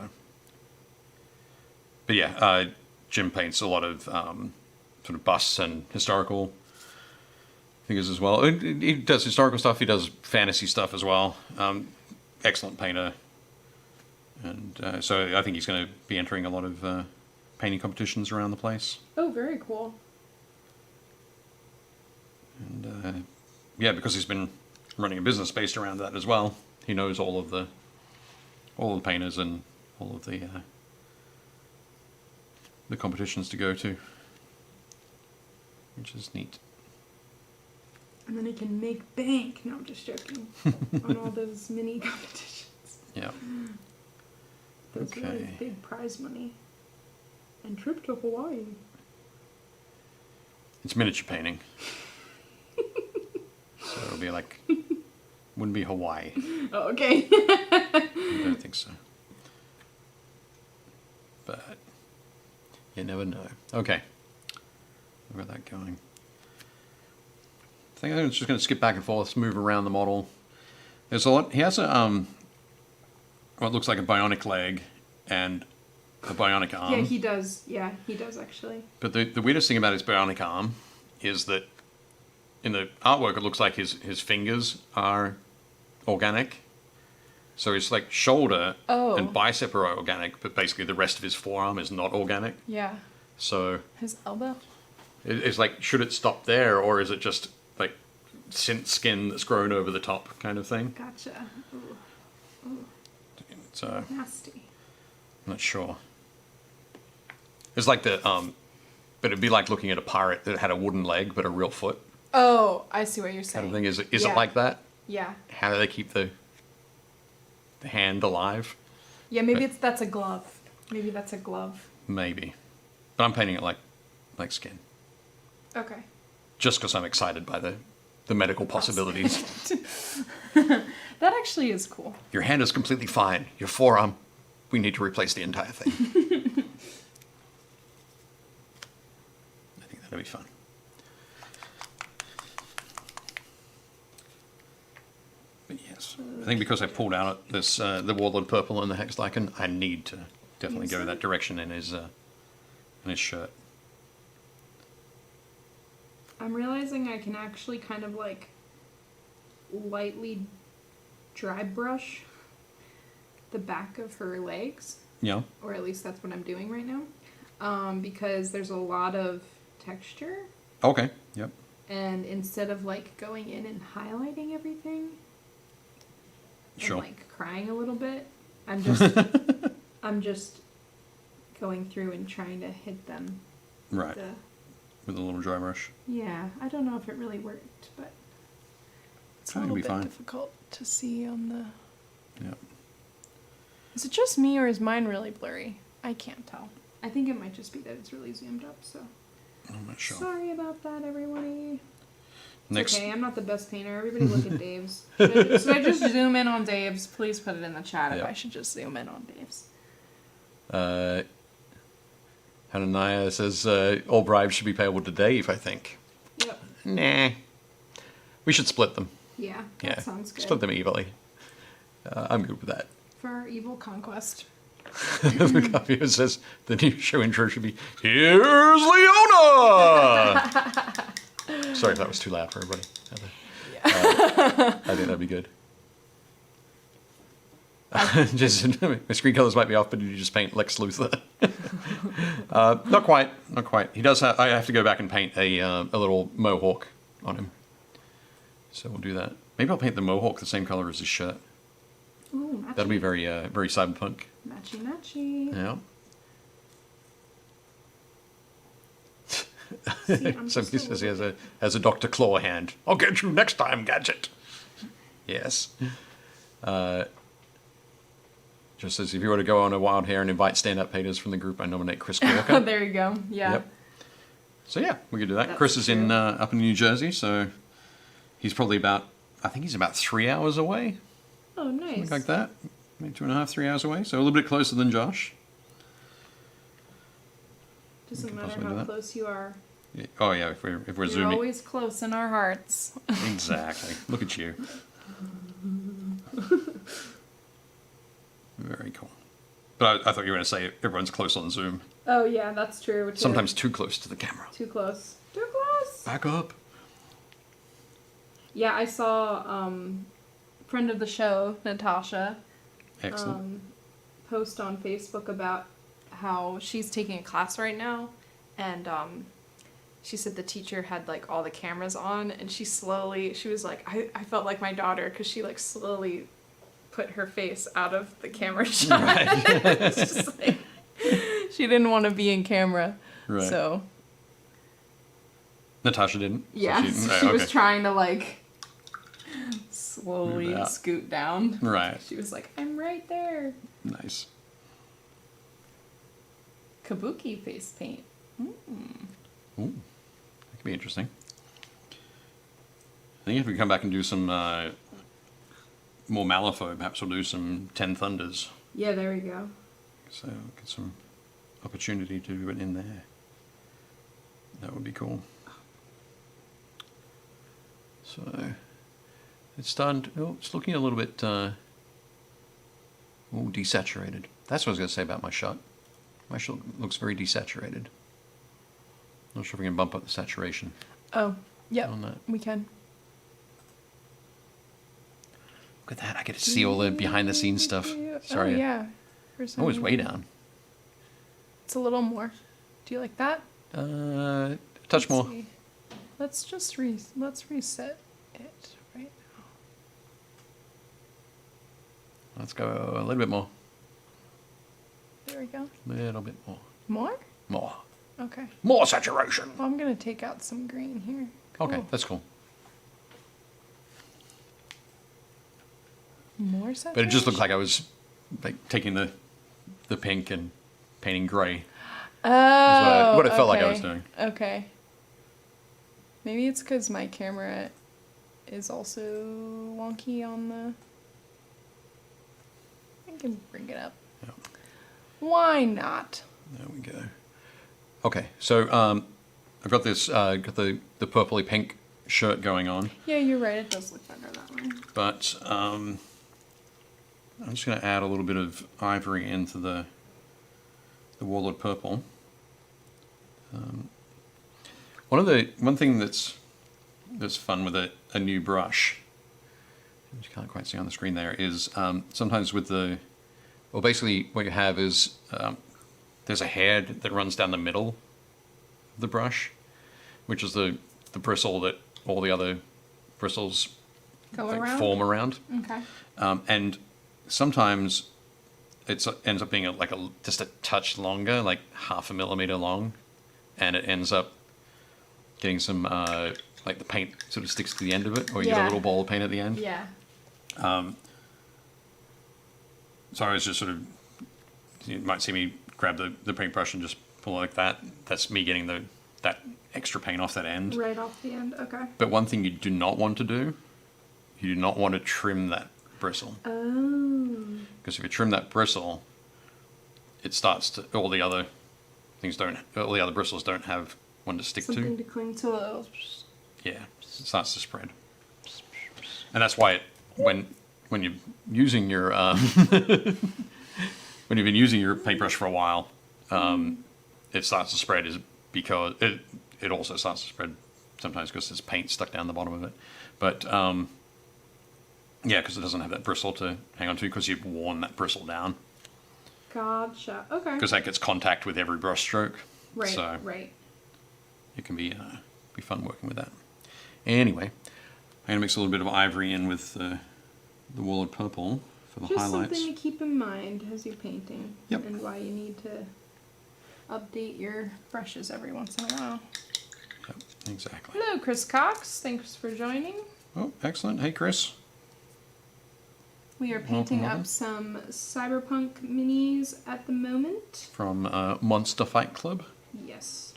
but yeah, Jim paints a lot of sort of busts and historical figures as well. He does historical stuff. He does fantasy stuff as well. Excellent painter. And so I think he's going to be entering a lot of painting competitions around the place. Oh, very cool. And yeah, because he's been running a business based around that as well. He knows all of the painters and all of the competitions to go to, which is neat. And then he can make bank. No, I'm just joking. On all those mini competitions. Yeah. Those really big prize money. And trip to Hawaii. It's miniature painting. So it'll be like, wouldn't be Hawaii. Oh, okay. I don't think so. But you never know. Okay. We've got that going. I think I'm just going to skip back and forth, move around the model. There's a lot. He has a what looks like a bionic leg and a bionic arm. Yeah, he does. Yeah, he does actually. But the weirdest thing about his bionic arm is that in the artwork it looks like his fingers are organic. So his like shoulder and bicep are organic, but basically the rest of his forearm is not organic. Yeah. So his elbow. It's like, should it stop there, or is it just like synth skin that's grown over the top kind of thing? Gotcha. Ooh. Ooh. So nasty. I'm not sure. It's like the but it'd be like looking at a pirate that had a wooden leg but a real foot. Oh, I see what you're saying. Kind of thing. Is it like that? Yeah. How do they keep the hand alive? Yeah, maybe that's a glove. Maybe that's a glove. Maybe. But I'm painting it like skin. Okay. Just because I'm excited by the medical possibilities. That actually is cool. Your hand is completely fine. Your forearm, we need to replace the entire thing. I think that'll be fun. But yes, I think because I pulled out this the Warlord Purple and the Hex Lycan, I need to definitely go that direction in his shirt. I'm realizing I can actually kind of like lightly dry brush the back of her legs. Yeah. Or at least that's what I'm doing right now. Because there's a lot of texture. Okay. Yep. And instead of like going in and highlighting everything, sure. And like crying a little bit, I'm just going through and trying to hit them. Right. With a little dry brush. Yeah, I don't know if it really worked, but it's a little bit difficult to see on the... Yeah. Is it just me or is mine really blurry? I can't tell. I think it might just be that it's really zoomed up, so... I'm not sure. Sorry about that, everybody. Next. It's okay, I'm not the best painter. Everybody look at Dave's. Should I just zoom in on Dave's? Please put it in the chat if I should just zoom in on Dave's. Hananiah says all bribes should be payable to Dave, I think. Yep. Nah. We should split them. Yeah, that sounds good. Split them evenly. I'm good with that. For our evil conquest. The copy says the new show intro should be, "Here's Leona!" Sorry if that was too loud for everybody. I think that'd be good. Just my screen colors might be off, but did you just paint Lex Luthor? Not quite, not quite. He does. I have to go back and paint a little mohawk on him, so we'll do that. Maybe I'll paint the mohawk the same color as his shirt. Ooh, matchy. That'll be very very cyberpunk. Matchy, matchy. Yeah. See, Somebody says he has a Dr. Claw hand. I'll get you next time, Gadget. Yes. Just says, if you were to go on a wild hair and invite stand-up painters from the group, I nominate Chris Walker. There you go. Yeah. Yep. So yeah, we could do that. That's Chris is true. up in New Jersey, so he's probably I think he's about 3 hours away. Oh, nice. Something like that. Maybe 2.5, 3 hours away. So a little bit closer than Josh. Doesn't matter how close you are. Yeah. Oh yeah, if we're You're zooming. always close in our hearts. Exactly. Look at you. Very cool. But I thought you were going to say everyone's close on Zoom. Oh yeah, that's true. Too. Sometimes too close to the camera. Too close. Too close. Back up. Yeah, I saw friend of the show, Natasha, Excellent. post on Facebook about how she's taking a class right now, and she said the teacher had like all the cameras on, and she was like, I felt like my daughter, because she like slowly put her face out of the camera shot. Right. It's just like, she didn't want to be in camera. Right. So. Natasha didn't? Yeah, so she was trying to like slowly scoot down. Right. She was like, I'm right there. Nice. Kabuki face paint. Ooh. That could be interesting. I think if we come back and do some more Malifaux, perhaps we'll do some 10 Thunders. Yeah, there we go. So get some opportunity to do it in there. That would be cool. So it's starting to, it's looking a little bit desaturated. That's what I was going to say about my shot. Actually, looks very desaturated. Not sure if we can bump up the saturation. Oh, yeah, on that. we can. Look at that! I get to see all the behind-the-scenes stuff. Sorry. Oh, yeah. Oh, it's way down. It's a little more. Do you like that? Touch more. See. Let's just let's reset it right now. Let's go a little bit more. There we go. A little bit more. More? More. Okay. More saturation. Well, I'm going to take out some green here. Cool. Okay, that's cool. More saturation? But it just looked like I was like taking the pink and painting grey. Oh, what it felt like I was doing. Okay. Maybe it's because my camera is also wonky on the... I can bring it up. Yeah. Why not? There we go. Okay, so I've got this, got the purpley pink shirt going on. Yeah, you're right. It does look better that way. But I'm just going to add a little bit of ivory into the Warlord purple. One thing that's fun with a new brush, you can't quite see on the screen there, is sometimes with basically what you have is there's a hair that runs down the middle of the brush, which is the bristle that all the other bristles form around. Okay. And sometimes it ends up being just a touch longer, like 0.5 millimeter long, and it ends up getting some like the paint sort of sticks to the end of it, or you get a little ball of paint at the end. Yeah. So I was just sort of, you might see me grab the paintbrush and just pull it like that. That's me getting that extra paint off that end. Right off the end, okay. But one thing you do not want to do, you do not want to trim that bristle. Oh. Because if you trim that bristle, it starts to, all the other bristles don't have one to stick Something to. to cling to. Yeah, it starts to spread. And that's why when you're using your when you've been using your paintbrush for a while, it starts to spread is because it also starts to spread sometimes because there's paint stuck down the bottom of it. But yeah, because it doesn't have that bristle to hang on to because you've worn that bristle down. Gotcha. Okay. Because that gets contact with every brush stroke. Right. So right. it can be fun working with that. Anyway, I'm gonna mix a little bit of ivory in with the Warlord purple for the highlights. Just something to keep in mind as you're painting. Yep. And why you need to update your brushes every once in a while. Yep, exactly. Hello, Chris Cox. Thanks for joining. Oh, excellent. Hey, Chris. We are painting welcome. up some Cyberpunk minis at the moment. From Monster Fight Club. Yes.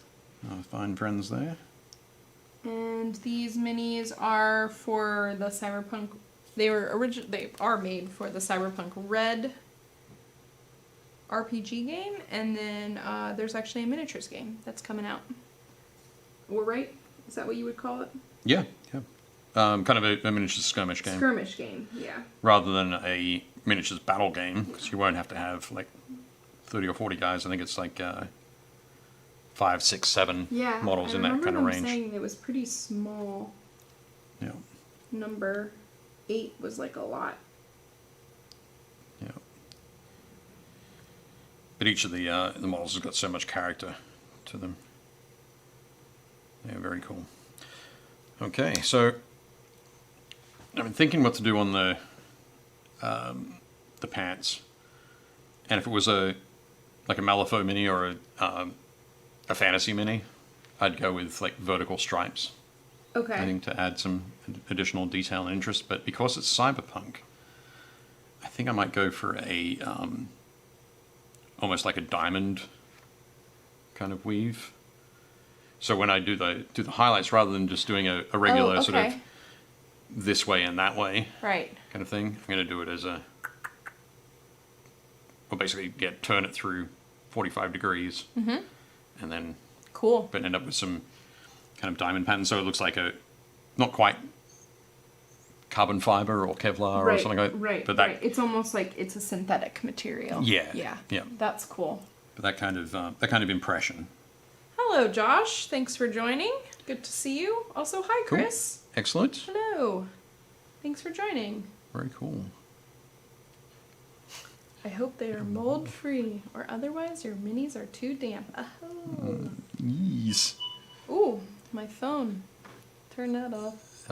Our fine friends there. And these minis are for the Cyberpunk. They are made for the Cyberpunk Red RPG game, and then there's actually a miniatures game that's coming out. We're right? Is that what you would call it? Yeah, yeah. Kind of a miniatures skirmish game. Skirmish game, yeah. Rather than a miniatures battle game, because you won't have to have like 30 or 40 guys. I think it's like 5, 6, 7 models in that kind of range. I remember saying it was pretty small. Yeah. Number 8 was like a lot. Yeah. But each of the models has got so much character to them. Yeah, very cool. Okay, so I've been thinking what to do on the pants, and if it was like a Malifaux mini or a fantasy mini, I'd go with like vertical stripes. Okay. I think to add some additional detail and interest, but because it's cyberpunk, I think I might go for a almost like a diamond kind of weave. So when I do the highlights, rather than just doing a regular sort of this way and that way kind of thing, I'm going to do it as basically turn it through 45 degrees, and then but end up with some kind of diamond pattern, so it looks like not quite carbon fiber or Kevlar or something like that. Right, but right. It's almost like it's a synthetic material. Yeah. That's cool. But that kind of impression. Hello, Josh. Thanks for joining. Good to see you. Also, hi, Cool. Chris. Excellent. Hello. Thanks for joining. Very cool. I hope they are mold-free, or otherwise your minis are too damp. Oh. Yes. Ooh, my phone. Turn that off.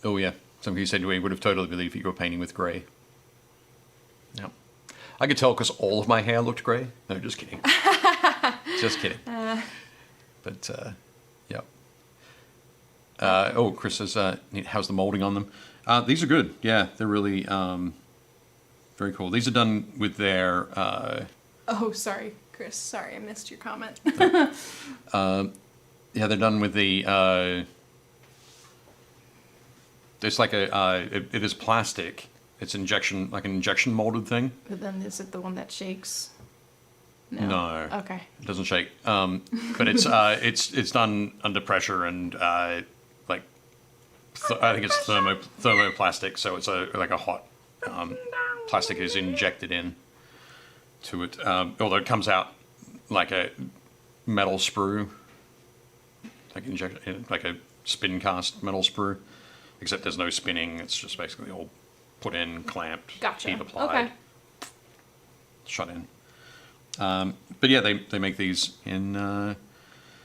Oh yeah. Some of you said we would have totally believed you were painting with grey. Yeah. I could tell because all of my hair looked grey. No, just kidding. Just kidding. But, yeah. Oh, Chris says, how's the molding on them? These are good. Yeah, they're really very cool. These are done with their... Oh, sorry, Chris. Sorry, I missed your comment. Yeah, they're done with the... it's like it is plastic. It's like an injection molded thing. But then is it the one that shakes? No. Okay. It doesn't shake. But it's done under pressure and like I think it's thermoplastic, so it's like a hot plastic is injected in to it. Although it comes out like a metal sprue, like a spin cast metal sprue, except there's no spinning. It's just basically all put in, clamped, Gotcha. heat applied, Okay. shut in. But yeah, they make these in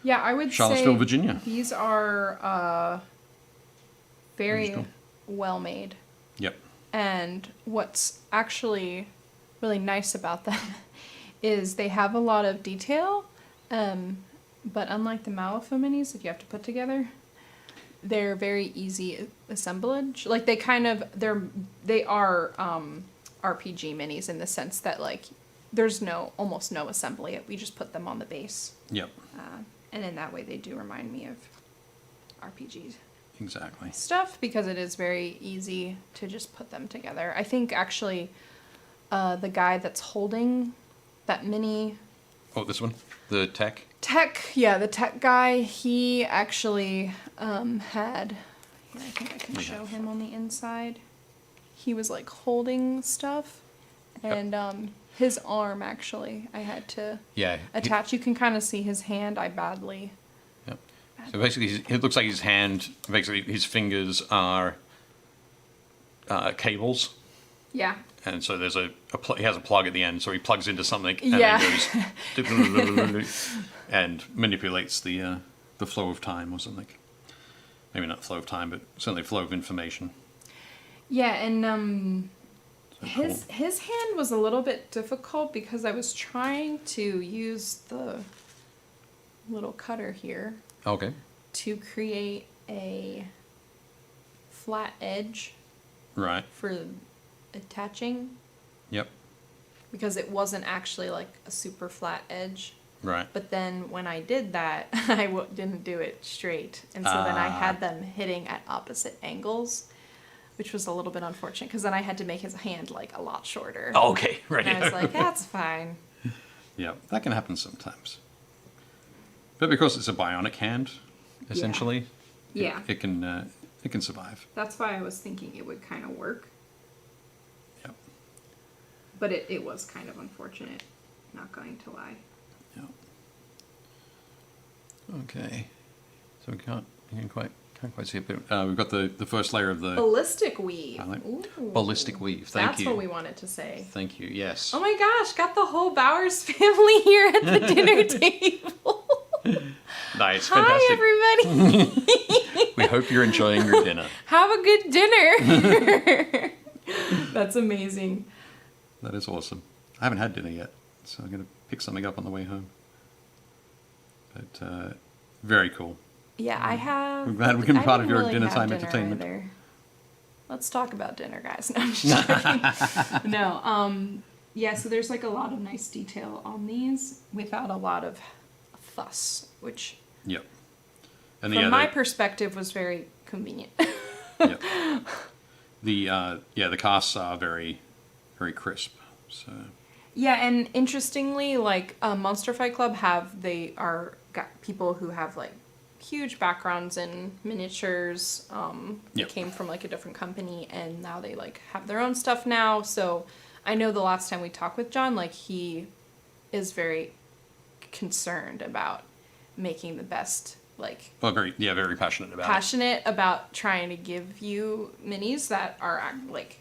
Yeah, I would Charlottesville, say Virginia. these are very Cool. well made. Yep. And what's actually really nice about them is they have a lot of detail, but unlike the Malifaux minis that you have to put together, they're very easy assemblage. Like they are RPG minis in the sense that like there's almost no assembly. We just put them on the base. Yep. And in that way they do remind me of RPGs. Exactly. Stuff because it is very easy to just put them together. I think actually the guy that's holding that mini... Oh, this one? The tech? The tech guy, he actually had... Here, I think I can show him on the inside. He was like holding stuff and his arm actually I had to attach. You can kind of see his hand. I badly... Yep. So basically, it looks like his hand, basically his fingers are cables. Yeah. And so there's he has a plug at the end, so he plugs into something and then goes and manipulates the flow of time or something. Maybe not flow of time, but certainly flow of information. Yeah, and So his hand was a little bit difficult because I was trying to use the little cutter here. Okay. To create a flat edge. Right. For attaching. Yep. Because it wasn't actually like a super flat edge. Right. But then when I did that, I didn't do it straight. And so then I had them hitting at opposite angles, which was a little bit unfortunate because then I had to make his hand like a lot shorter. Oh, okay. Right. And I was like, that's fine. Yeah, that can happen sometimes. But because it's a bionic hand, essentially, yeah, it can survive. That's why I was thinking it would kind of work. Yep. But it was kind of unfortunate, not going to lie. Yep. Okay. So we can't quite see it, but we've got the first layer of the ballistic weave. Ooh. Ballistic weave. Thank you. That's what we wanted to say. Thank you. Yes. Oh my gosh, got the whole Bowers family here at the dinner table. Nice. Hi, Fantastic. everybody. We hope you're enjoying your dinner. Have a good dinner. That's amazing. That is awesome. I haven't had dinner yet, so I'm going to pick something up on the way home. But very cool. Yeah, I have... I'm glad we can be part of your really dinner have time dinner entertainment. Either. Let's talk about dinner, guys. No, I'm just joking. No, yeah, so there's like a lot of nice detail on these without a lot of fuss, which... Yep. And from my perspective was very convenient. Yep. The casts are very, very crisp. So. Yeah, and interestingly, like Monster Fight Club got people who have like huge backgrounds in miniatures. They came from like a different company, and now they like have their own stuff now. So I know the last time we talked with John, like he is very concerned about making the best, like... Well, very passionate about it. Passionate about trying to give you minis that are, like,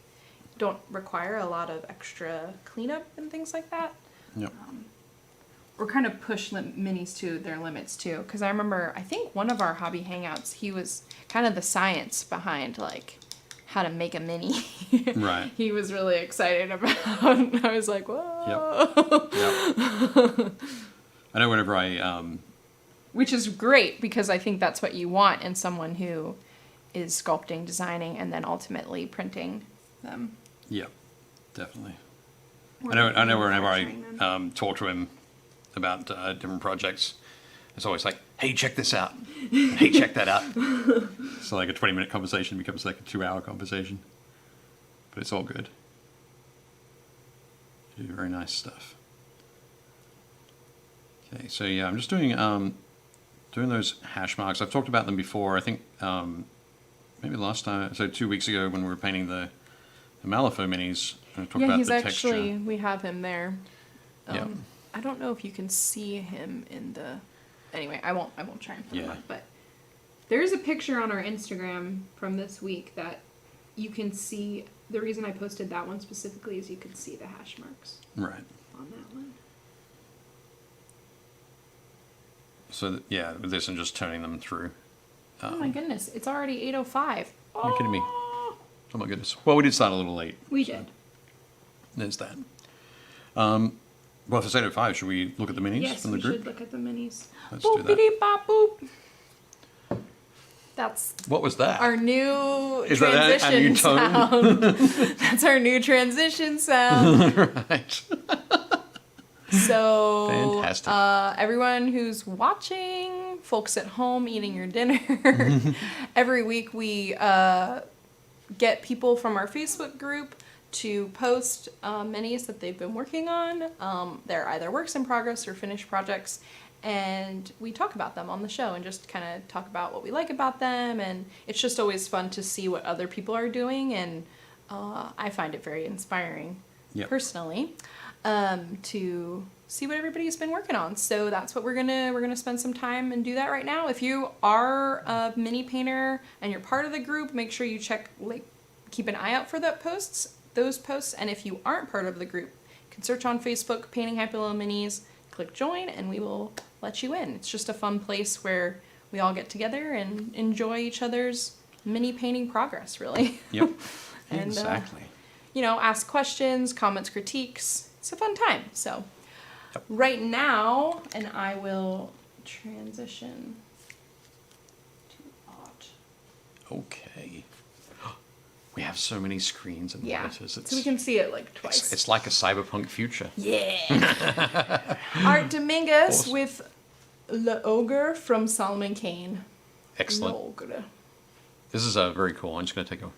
don't require a lot of extra cleanup and things like that. Yep. Or kind of push minis to their limits, too. Because I remember, I think one of our hobby hangouts, he was kind of the science behind, like, how to make a mini. Right. He was really excited about it. I was like, whoa. Yep. I know whenever I... Which is great, because I think that's what you want in someone who is sculpting, designing, and then ultimately printing them. Yep, definitely. I know whenever I talk to him about different projects, it's always like, hey, check this out. Hey, check that out. So like a 20-minute conversation becomes like a 2-hour conversation. But it's all good. You do very nice stuff. Okay, so yeah, I'm just doing those hash marks. I've talked about them before. I think maybe last time, so 2 weeks ago when we were painting the Malifaux minis, I talked about he's the actually, texture. we have him there. Yeah. I don't know if you can see him in the... Anyway, I won't try and put him up, but there is a picture on our Instagram from this week that you can see. The reason I posted that one specifically is you could see the hash marks Right. on that one. So yeah, with this and just turning them through. Oh my goodness, it's already 8:05. Are you kidding me? Oh my goodness. Well, we did start a little late. We did. There's that. Well, if it's 8:05, should we look at the minis Yes, from the we group? should look at the minis. Let's do that. Boop-a-dee-bop, boop. That's What was that? our new Is that transition a new tone? sound. That's our new transition sound. Right. So, Fantastic. Everyone who's watching, folks at home eating your dinner, every week we get people from our Facebook group to post minis that they've been working on. They're either works in progress or finished projects, and we talk about them on the show and just kind of talk about what we like about them, and it's just always fun to see what other people are doing, and I find it very inspiring personally to see what everybody's been working on. So that's what we're gonna spend some time and do that right now. If you are a mini painter and you're part of the group, make sure you keep an eye out for those posts, and if you aren't part of the group, you can search on Facebook, Painting Happy Little Minis, click join, and we will let you in. It's just a fun place where we all get together and enjoy each other's mini painting progress, really. Yep. And, exactly. Ask questions, comments, critiques. It's a fun time. So right now, and I will transition to art. Okay. We have so many screens and monitors. So we can see it like twice. It's like a cyberpunk future. Yeah. Art Dominguez Awesome. with Le Ogre from Solomon Kane. Excellent. Le Ogre. This is very cool. I'm just going to take a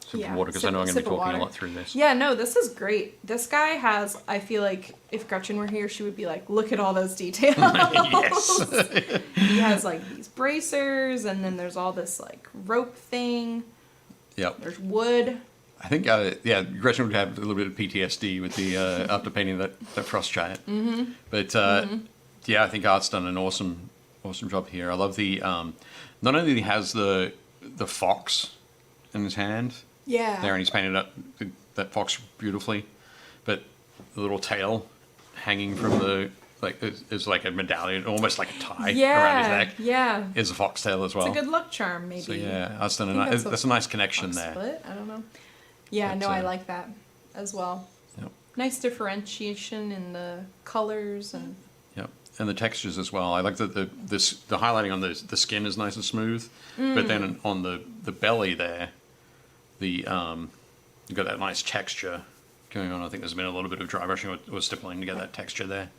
sip of water because I know I'm going to be talking a lot through this. Yeah, no, this is great. This guy has, I feel like if Gretchen were here, she would be like, look at all those details. Yes. He has like these bracers, and then there's all this like rope thing. Yep. There's wood. I think, Gretchen would have a little bit of PTSD with the after painting that frost giant. Mm-hmm. But I think Art's done an awesome job here. I love the not only he has the fox in his hand. Yeah. There, and he's painted up that fox beautifully, but the little tail hanging from the is like a medallion, almost like a tie around his neck. Yeah. Is a foxtail as well. It's a good luck charm, maybe. So yeah, Art's done that's a nice connection there. Split? I don't know. Yeah, But, I like that as well. Yep. Nice differentiation in the colors and. Yep, and the textures as well. I like that the highlighting on the skin is nice and smooth, but then on the belly there, you've got that nice texture going on. I think there's been a little bit of dry brushing or stippling to get that texture there.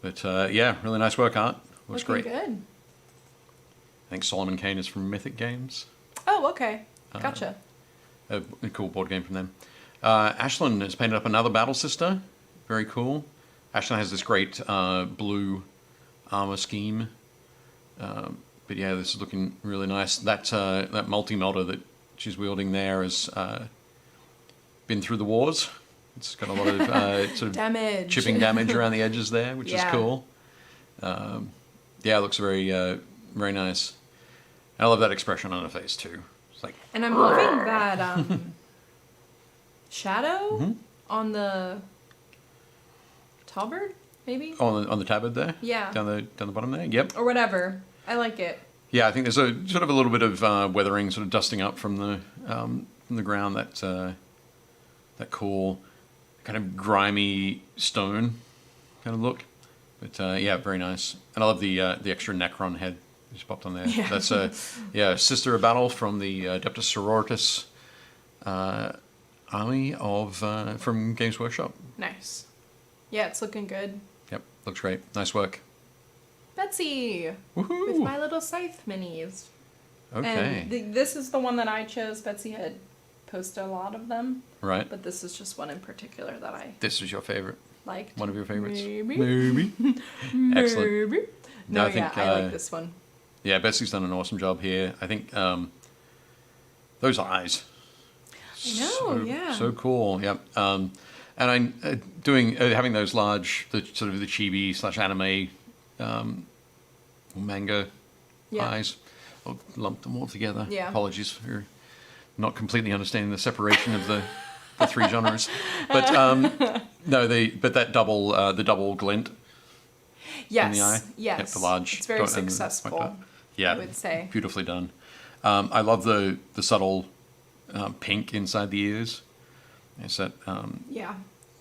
But really nice work, Art. Looks great. Good. I think Solomon Kane is from Mythic Games. Oh, okay. Gotcha. A cool board game from them. Ashlyn has painted up another Battle Sister. Very cool. Ashlyn has this great blue armor scheme. But yeah, this is looking really nice. That multi-melter that she's wielding there has been through the wars. It's got a lot of sort of damage. chipping damage around the edges there, which is cool. Yeah, it looks very, very nice. I love that expression on her face too. It's like, and I'm loving that shadow on the tabard, maybe? On the tabard there? Yeah. Down the bottom there? Yep. Or whatever. I like it. Yeah, I think there's a sort of a little bit of weathering, sort of dusting up from the ground. That cool, kind of grimy stone kind of look. But yeah, very nice. And I love the extra Necron head just popped on there. Yeah. That's Sister of Battle from the Adeptus Sororitas army from Games Workshop. Nice. Yeah, it's looking good. Yep, looks great. Nice work. Betsy! Woohoo! With my little scythe minis. Okay. And this is the one that I chose. Betsy had posted a lot of them. Right. But this is just one in particular that I This is your favorite. liked. One of your favorites. Maybe. Excellent. Maybe. No, No, I think, I like this one. Yeah, Betsy's done an awesome job here. I think those eyes. I know, yeah. So cool. Yep. And I'm having those large, the sort of the chibi / anime manga eyes. I'll lump them all together. Yeah. Apologies for not completely understanding the separation of the three genres. But no, but that the double glint Yes. in the eye. Yes. Yep, the large. It's very dot and successful. like that. Yeah. I would say. Beautifully done. I love the subtle pink inside the ears. It's that Yeah.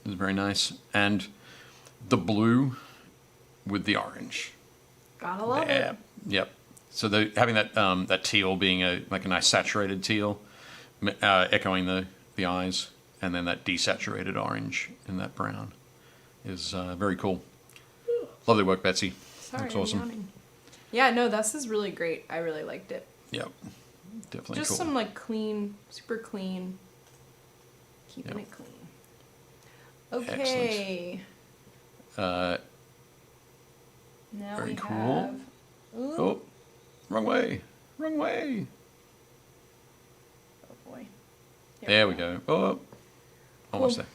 is very nice. And the blue with the orange. Gotta love Yeah. it. Yep. So having that teal being a nice saturated teal, echoing the eyes, and then that desaturated orange and that brown is very cool. Lovely work, Betsy. Sorry, Looks I'm awesome. yawning. Yeah, no, this is really great. I really liked it. Yep. Definitely Just cool. some like clean, super clean. Keeping Yep. it clean. Okay. Now very we cool. have. Ooh. Oh, wrong way. Wrong way. Oh boy. There we go. Oh, almost Cool. there.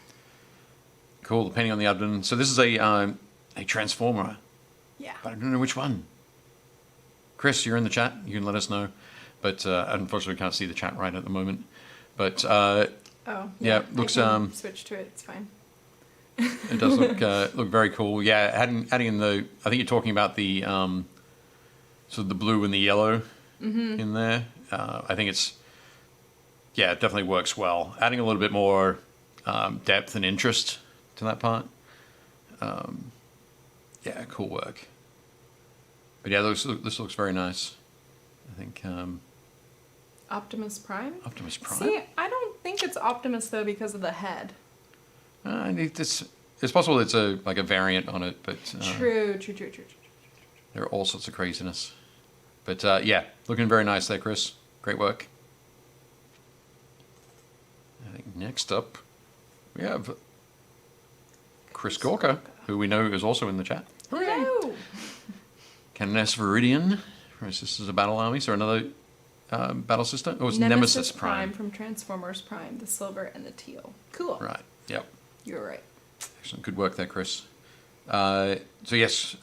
Cool. The painting on the abdomen. So this is a transformer, Yeah. but I don't know which one. Chris, you're in the chat. You can let us know. But unfortunately, we can't see the chat right at the moment. But Oh. yeah, I looks can switch to it. It's fine. it does look very cool. Yeah, adding in I think you're talking about the sort of the blue and the yellow in there. I think it definitely works well. Adding a little bit more depth and interest to that part. Yeah, cool work. But yeah, this looks very nice. I think Optimus Prime? Optimus Prime. See, I don't think it's Optimus though because of the head. It's possible it's a variant on it, but True. there are all sorts of craziness. But yeah, looking very nice there, Chris. Great work. I think next up we have Chris Gorka, who we know is also in the chat. Hello. Canoness Viridian from Sisters of Battle Army. So another battle sister? Oh, it's Nemesis Prime. from Transformers Prime, the silver and the teal. Cool. Right, yep. You're right. Excellent. Good work there, Chris. So yes,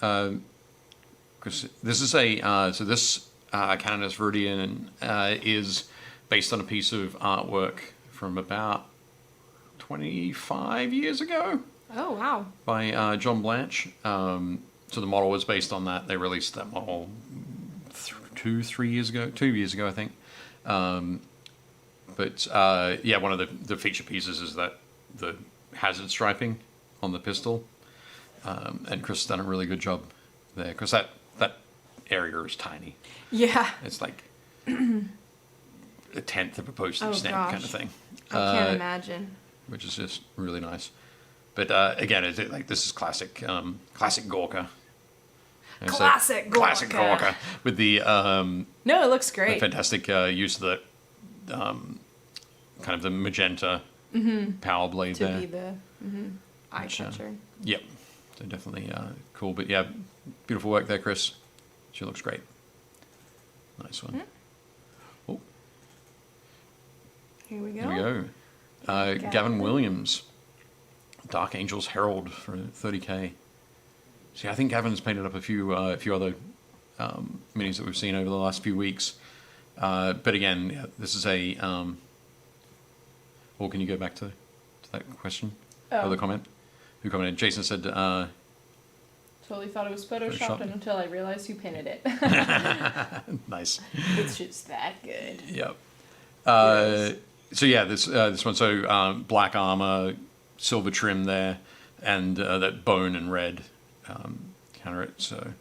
Chris, this is this Canoness Viridian is based on a piece of artwork from about 25 years ago Oh, wow. by John Blanche. So the model was based on that. They released that model 2 years ago, I think. But yeah, one of the feature pieces is that the hazard striping on the pistol. And Chris has done a really good job there because that area is tiny. Yeah. It's like a tenth of a postage stamp kind of thing. I can't imagine. Which is just really nice. But again, this is classic Gorka. Classic Gorka. Classic Gorka with the No, it looks great. fantastic use of the kind of the magenta power blade to there. be the eye catcher. Yep. So definitely cool. But yeah, beautiful work there, Chris. She looks great. Nice one. Oh, Here we go. here we go. Gavin Williams. Dark Angel's Herald for 30k. See, I think Gavin's painted up a few other minis that we've seen over the last few weeks. But again, yeah, this is a... Or can you go back to that question? Or the comment? Who commented? Jason said... Totally thought it was photoshopped until I realized you painted it. Nice. It's just that good. Yep. So yeah, this one. So black armor, silver trim there, and that bone and red counter it. So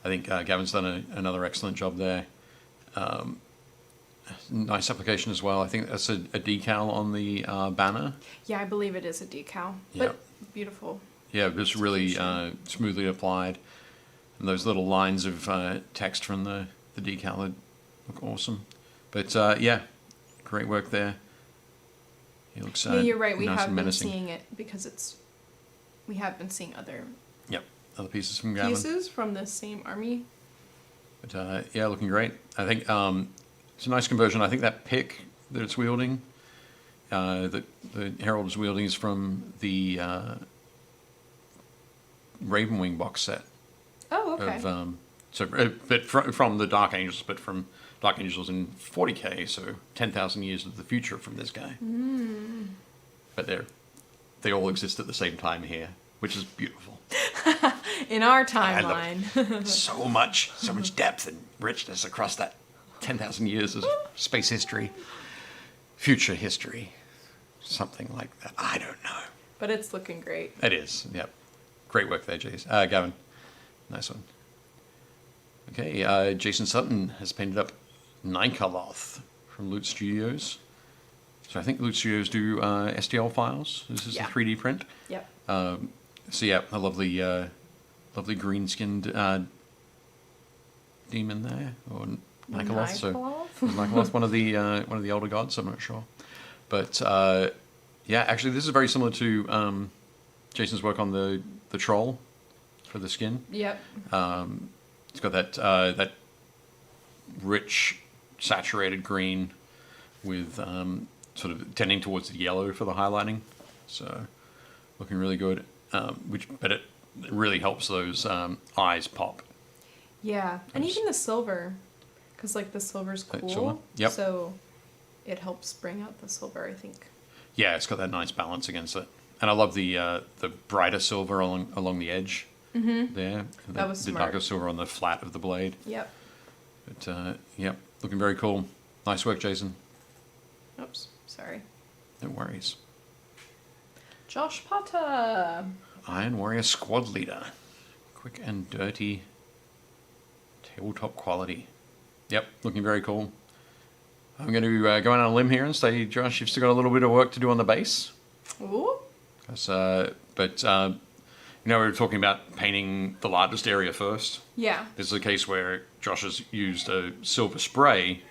I think Gavin's done another excellent job there. Nice application as well. I think that's a decal on the banner. Yeah, I believe it is a decal. Yep. But beautiful. Yeah, just really smoothly applied. And those little lines of text from the decal look awesome. But yeah, great work there. He looks yeah, you're right. We nice have and been menacing. seeing it because we have been seeing other pieces from Gavin. pieces from the same army. But yeah, looking great. I think it's a nice conversion. I think that pick that it's wielding, that the Herald is wielding, is from the Ravenwing box set. Oh, okay. But from the Dark Angels, but from Dark Angels in 40k, so 10,000 years of the future from this guy. Mm. But they all exist at the same time here, which is beautiful. In our timeline. so much depth and richness across that 10,000 years of space history, future history, something like that. I don't know. But it's looking great. It is, yep. Great work there, Gavin. Nice one. Okay, Jason Sutton has painted up Nikoloth from Loot Studios. So I think Loot Studios do STL files. This is a 3D print. Yep. So yeah, a lovely green-skinned demon there, or Nikoloth. So Nikoloth, one of the elder gods. I'm not sure, but yeah, actually, this is very similar to Jason's work on the troll for the skin. Yep. It's got that rich, saturated green with sort of tending towards the yellow for the highlighting. So looking really good. But it really helps those eyes pop. Yeah, and even the silver, because like the silver's cool. Silver? Yep. So it helps bring out the silver, I think. Yeah, it's got that nice balance against it. And I love the brighter silver along the edge there. That was the smart. darker silver on the flat of the blade. Yep. But yep, looking very cool. Nice work, Jason. Oops, sorry. No worries. Josh Potter. Iron Warrior Squad Leader. Quick and dirty tabletop quality. Yep, looking very cool. I'm going to go out on a limb here and say, Josh, you've still got a little bit of work to do on the base. Ooh. But we were talking about painting the largest area first. Yeah. This is a case where Josh has used a silver spray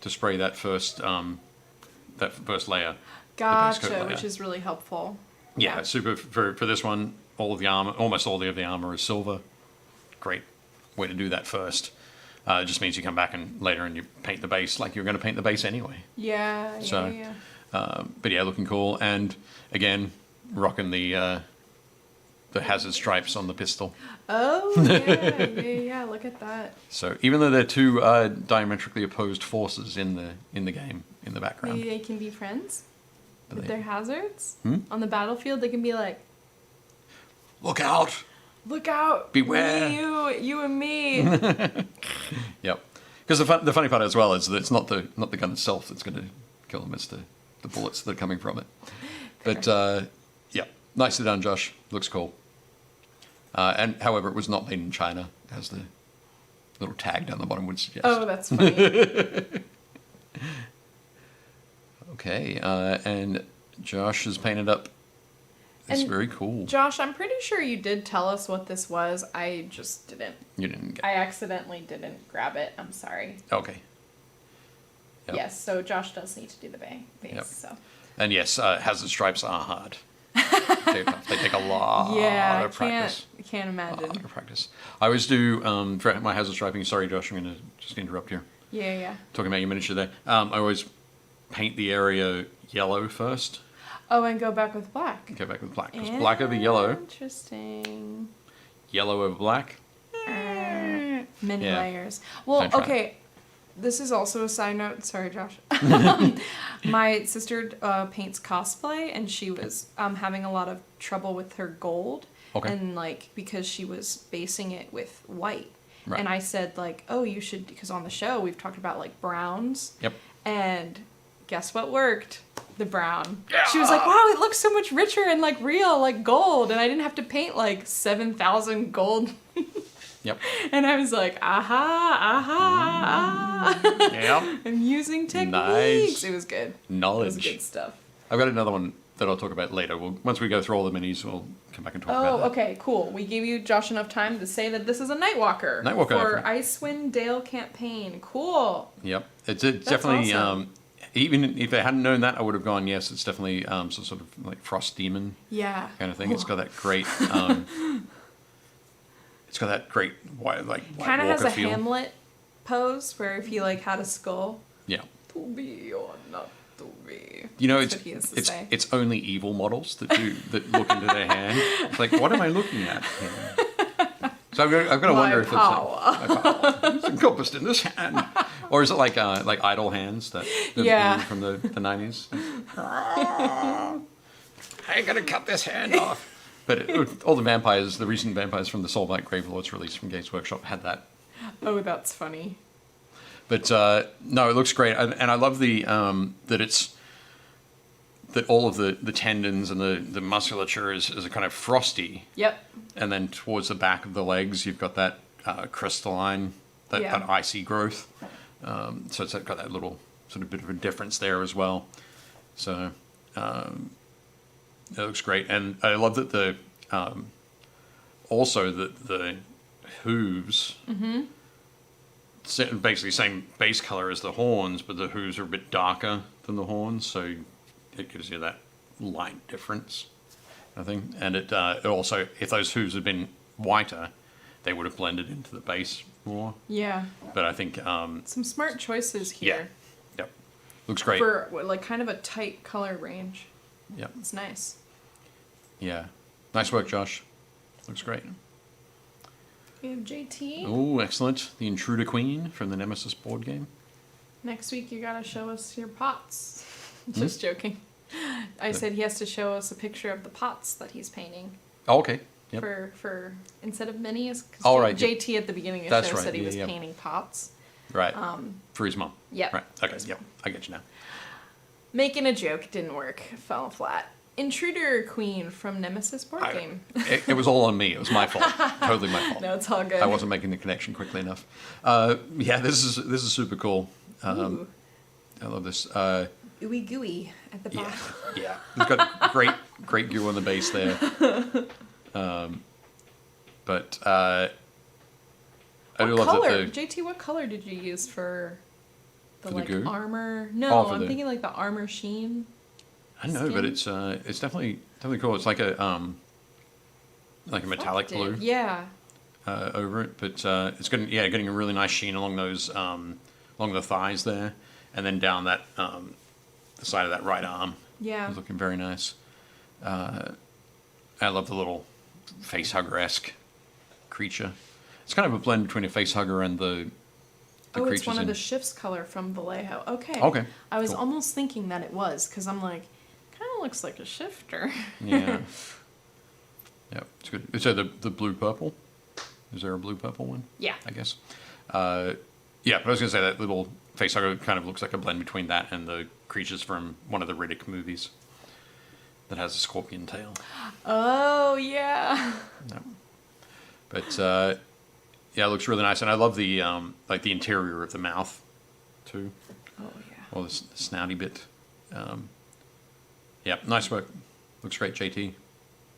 to spray that first layer. Gotcha, which is really helpful. Yeah, super. For this one, almost all of the armor is silver. Great way to do that first. It just means you come back and later and you paint the base like you're going to paint the base anyway. Yeah. But yeah, looking cool. And again, rocking the hazard stripes on the pistol. Oh, yeah, look at that. So even though they're two diametrically opposed forces in the game, in the background. Maybe they can be friends with their hazards. Hmm? On the battlefield, they can be like, look out! look out! Beware! You and me! Yep. Because the funny part as well is that it's not the gun itself that's going to kill them, it's the bullets that are coming from it. But yeah, nicely done, Josh. Looks cool. And however, it was not made in China, as the little tag down the bottom would suggest. Oh, that's funny. Okay, and Josh has painted up. It's very cool. Josh, I'm pretty sure you did tell us what this was. I just didn't. You didn't get. I accidentally didn't grab it. I'm sorry. Okay. Yep. Yes, so Josh does need to do the base. Yep. So. And yes, hazard stripes are hard. They take a lot of practice. I can't imagine. A lot of practice. I always do for my hazard striping. Sorry, Josh, I'm going to just interrupt here. Yeah. Talking about your miniature there. I always paint the area yellow first. Oh, and go back with black. Go back with black. It's black over yellow. Interesting. Yellow over black. Many Yeah. layers. Well, Don't try okay. This is also a side note. Sorry, Josh. My sister paints cosplay, and she was having a lot of trouble with her gold. Okay. And, like, because she was basing it with white. Right. And I said, like, oh, you should, because on the show we've talked about, like, browns. Yep. And guess what worked? The brown. Yeah. She was like, wow, it looks so much richer and, like, real, like gold. And I didn't have to paint, like, 7,000 gold. Yep. And I was like, aha. Yep. I'm using techniques. Nice. It was good. Knowledge. It was good stuff. I've got another one that I'll talk about later. Once we go through all the minis, we'll come back and talk about that. Oh, okay, cool. We gave you Josh enough time to say that this is a Nightwalker. Nightwalker. For Icewind Dale campaign. Cool. Yep. It's definitely, awesome. even if I hadn't known that, I would have gone, yes, it's definitely some sort of like Frost Demon kind of thing. It's got that great, it's got that great white kind of has Walker a feel. Hamlet pose where if he like had a skull. Yeah. To be or not to be. You know, That's what he has to say. it's only evil models that look into their hand. It's like, what am I looking at here? So I've got to wonder if power. It's like, my power. It's encompassed in this hand, or is it like idle hands that from the 90s? I ain't gonna cut this hand off. But all the vampires, the recent vampires from the Soulblight Gravelords release from Games Workshop had that. Oh, that's funny. But no, it looks great, and I love the that all of the tendons and the musculature is a kind of frosty. Yep. And then towards the back of the legs, you've got that crystalline, that icy growth. So it's got that little sort of bit of a difference there as well. So it looks great, and I love that the hooves. Mm-hmm. Basically same base color as the horns, but the hooves are a bit darker than the horns, so it gives you that light difference, I think. And it also, if those hooves had been whiter, they would have blended into the base more. Yeah. But I think some smart choices here. Yeah. Yep. Looks great. For like kind of a tight color range. Yep. It's nice. Yeah. Nice work, Josh. Looks great. We have JT. Oh, excellent. The Intruder Queen from the Nemesis board game. Next week you gotta show us your pots. Just joking. I said he has to show us a picture of the pots that he's painting. Oh, okay. Yep. For instead of minis. Oh, right. JT at the beginning of the show said he was painting pots. Right. For his mom. Yep. Right. Okay. Yep. I get you now. Making a joke didn't work. Fell flat. Intruder Queen from Nemesis board game. It was all on me. It was my fault. Totally my fault. No, it's all good. I wasn't making the connection quickly enough. Yeah, this is super cool. I love this. Ooey gooey at the bottom. Yeah. It's got great goo on the base there. But I do love color? that JT, what color did you use for the like goo? armor? No, for I'm thinking like the armor sheen. I know, but it's definitely cool. It's like a metallic blue. Yeah. Over it, but it's getting a really nice sheen along those along the thighs there, and then down that the side of that right arm. Yeah. It's looking very nice. I love the little face hugger-esque creature. It's kind of a blend between a face hugger and the creatures. It's one of the shifts color from Vallejo. Okay. Okay. I was almost thinking that it was, because I'm like, kind of looks like a shifter. Yeah. Yeah, it's good. So the blue-purple? Is there a blue-purple one? Yeah. I guess. Yeah, but I was going to say that little facehugger kind of looks like a blend between that and the creatures from one of the Riddick movies that has a scorpion tail. Oh, yeah. Yeah. But, yeah, it looks really nice. And I love the, like, the interior of the mouth, too. Oh, yeah. Or the snouty bit. Yeah, nice work. Looks great, JT.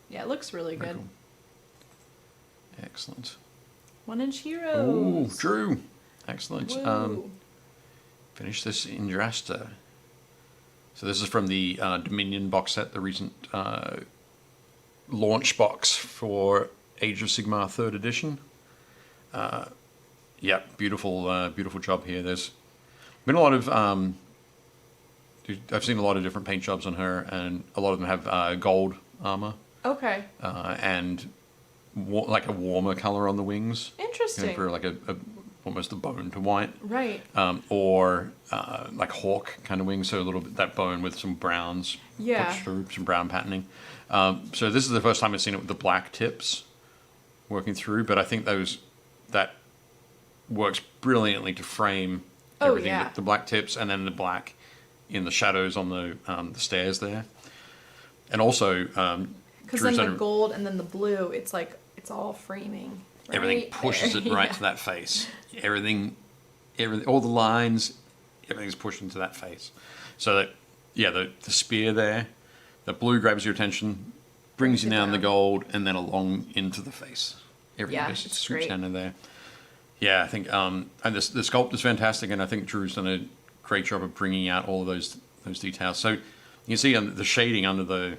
Yeah, it looks really Very good. cool. Excellent. 1-inch heroes. Oh, Drew. Excellent. Whoa. Finish this in Drasta. So this is from the Dominion box set, the recent launch box for Age of Sigmar 3rd edition. Yeah, beautiful job here. There's been a lot of I've seen a lot of different paint jobs on her, and a lot of them have gold armor. Okay. And like a warmer color on the wings. Interesting. For like almost a bone to white. Right. Or like hawk kind of wings, so a little bit that bone with some browns. Yeah. Pushed through, some brown patterning. So this is the first time I've seen it with the black tips working through, but I think that works brilliantly to frame everything. Yeah. The black tips and then the black in the shadows on the stairs there. And also, because then the gold and then the blue, it's like it's all framing. Right? Everything pushes it right to that face. Everything, all the lines, everything's pushed into that face. So that, the spear there, the blue grabs your attention, brings you down the gold, and then along into the face. Everything just swoops down in there. Yeah, I think, and the sculpt is fantastic, and I think Drew's done a great job of bringing out all of those details. So you can see the shading under the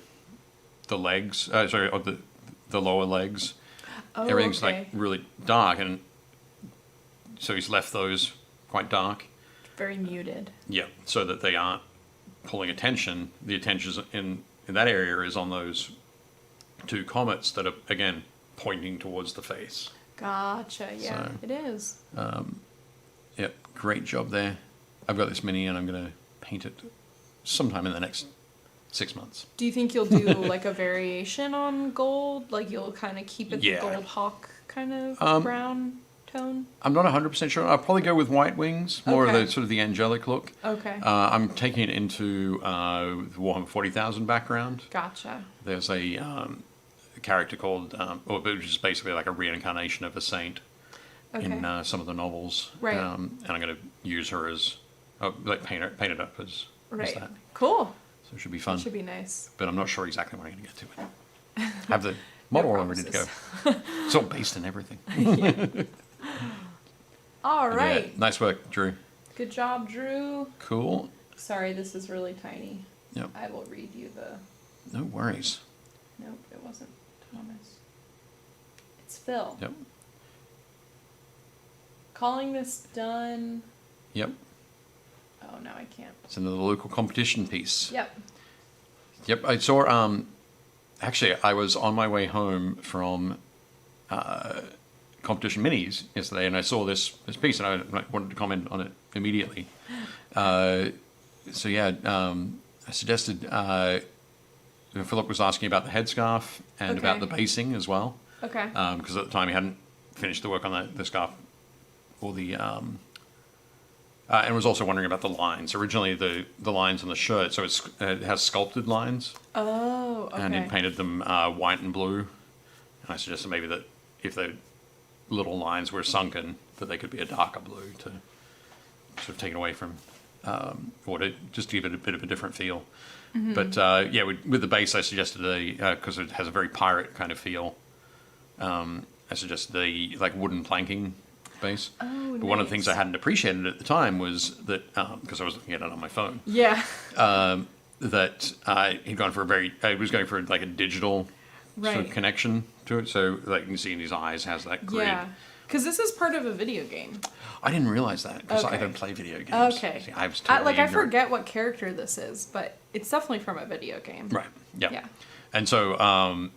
legs, or the lower legs. Oh, everything's like really dark, and so he's left those quite dark. Very muted. Yeah, so that they aren't pulling attention. The attention in that area is on those two comets that are, again, pointing towards the face. Gotcha, yeah, so, it is. Yep, great job there. I've got this mini and I'm going to paint it sometime in the next 6 months. Do you think you'll do like a variation on gold? Like you'll kind of keep it the gold hawk kind of brown tone? I'm not 100% sure. I'll probably go with white wings, more of the sort of the angelic look. Okay. I'm taking it into the Warhammer 40,000 background. Gotcha. There's a character called, which is basically like a reincarnation of a saint in some of the novels. Right. And I'm going to use her as, like paint it up as that. Cool. So it should be fun. It should be nice. But I'm not sure exactly when I'm going to get to it. I have the model all ready to go. It's all based in everything. All right. Yeah, nice work, Drew. Good job, Drew. Cool. Sorry, this is really tiny. Yep. I will read you the... No worries. Nope, it wasn't Thomas. It's Phil. Yep. Calling this done. Yep. Oh, no, I can't. It's another local competition piece. Yep. Yep, I saw, actually, I was on my way home from competition minis yesterday, and I saw this piece, and I wanted to comment on it immediately. I suggested, Philip was asking about the headscarf and about the basing as well. Okay. Because at the time he hadn't finished the work on the scarf or the... and was also wondering about the lines. Originally, the lines on the shirt, so it has sculpted lines. Oh, okay. And he painted them white and blue. And I suggested maybe that if the little lines were sunken, that they could be a darker blue to sort of take it away from, or to just give it a bit of a different feel. Mm-hmm. But with the base, I suggested because it has a very pirate kind of feel. I suggested the like wooden planking base. Oh, but one of the things I hadn't appreciated at the time was that because I was looking at it on my phone. Yeah. That he'd gone for he was going for like a digital sort of connection to it. So like you can see in his eyes has that grid. Yeah. Because this is part of a video game. I didn't realize that because I don't play video games. Okay. See, I was totally I forget what character this is, but it's definitely from a video game. Right. Yeah. Yeah. And so, I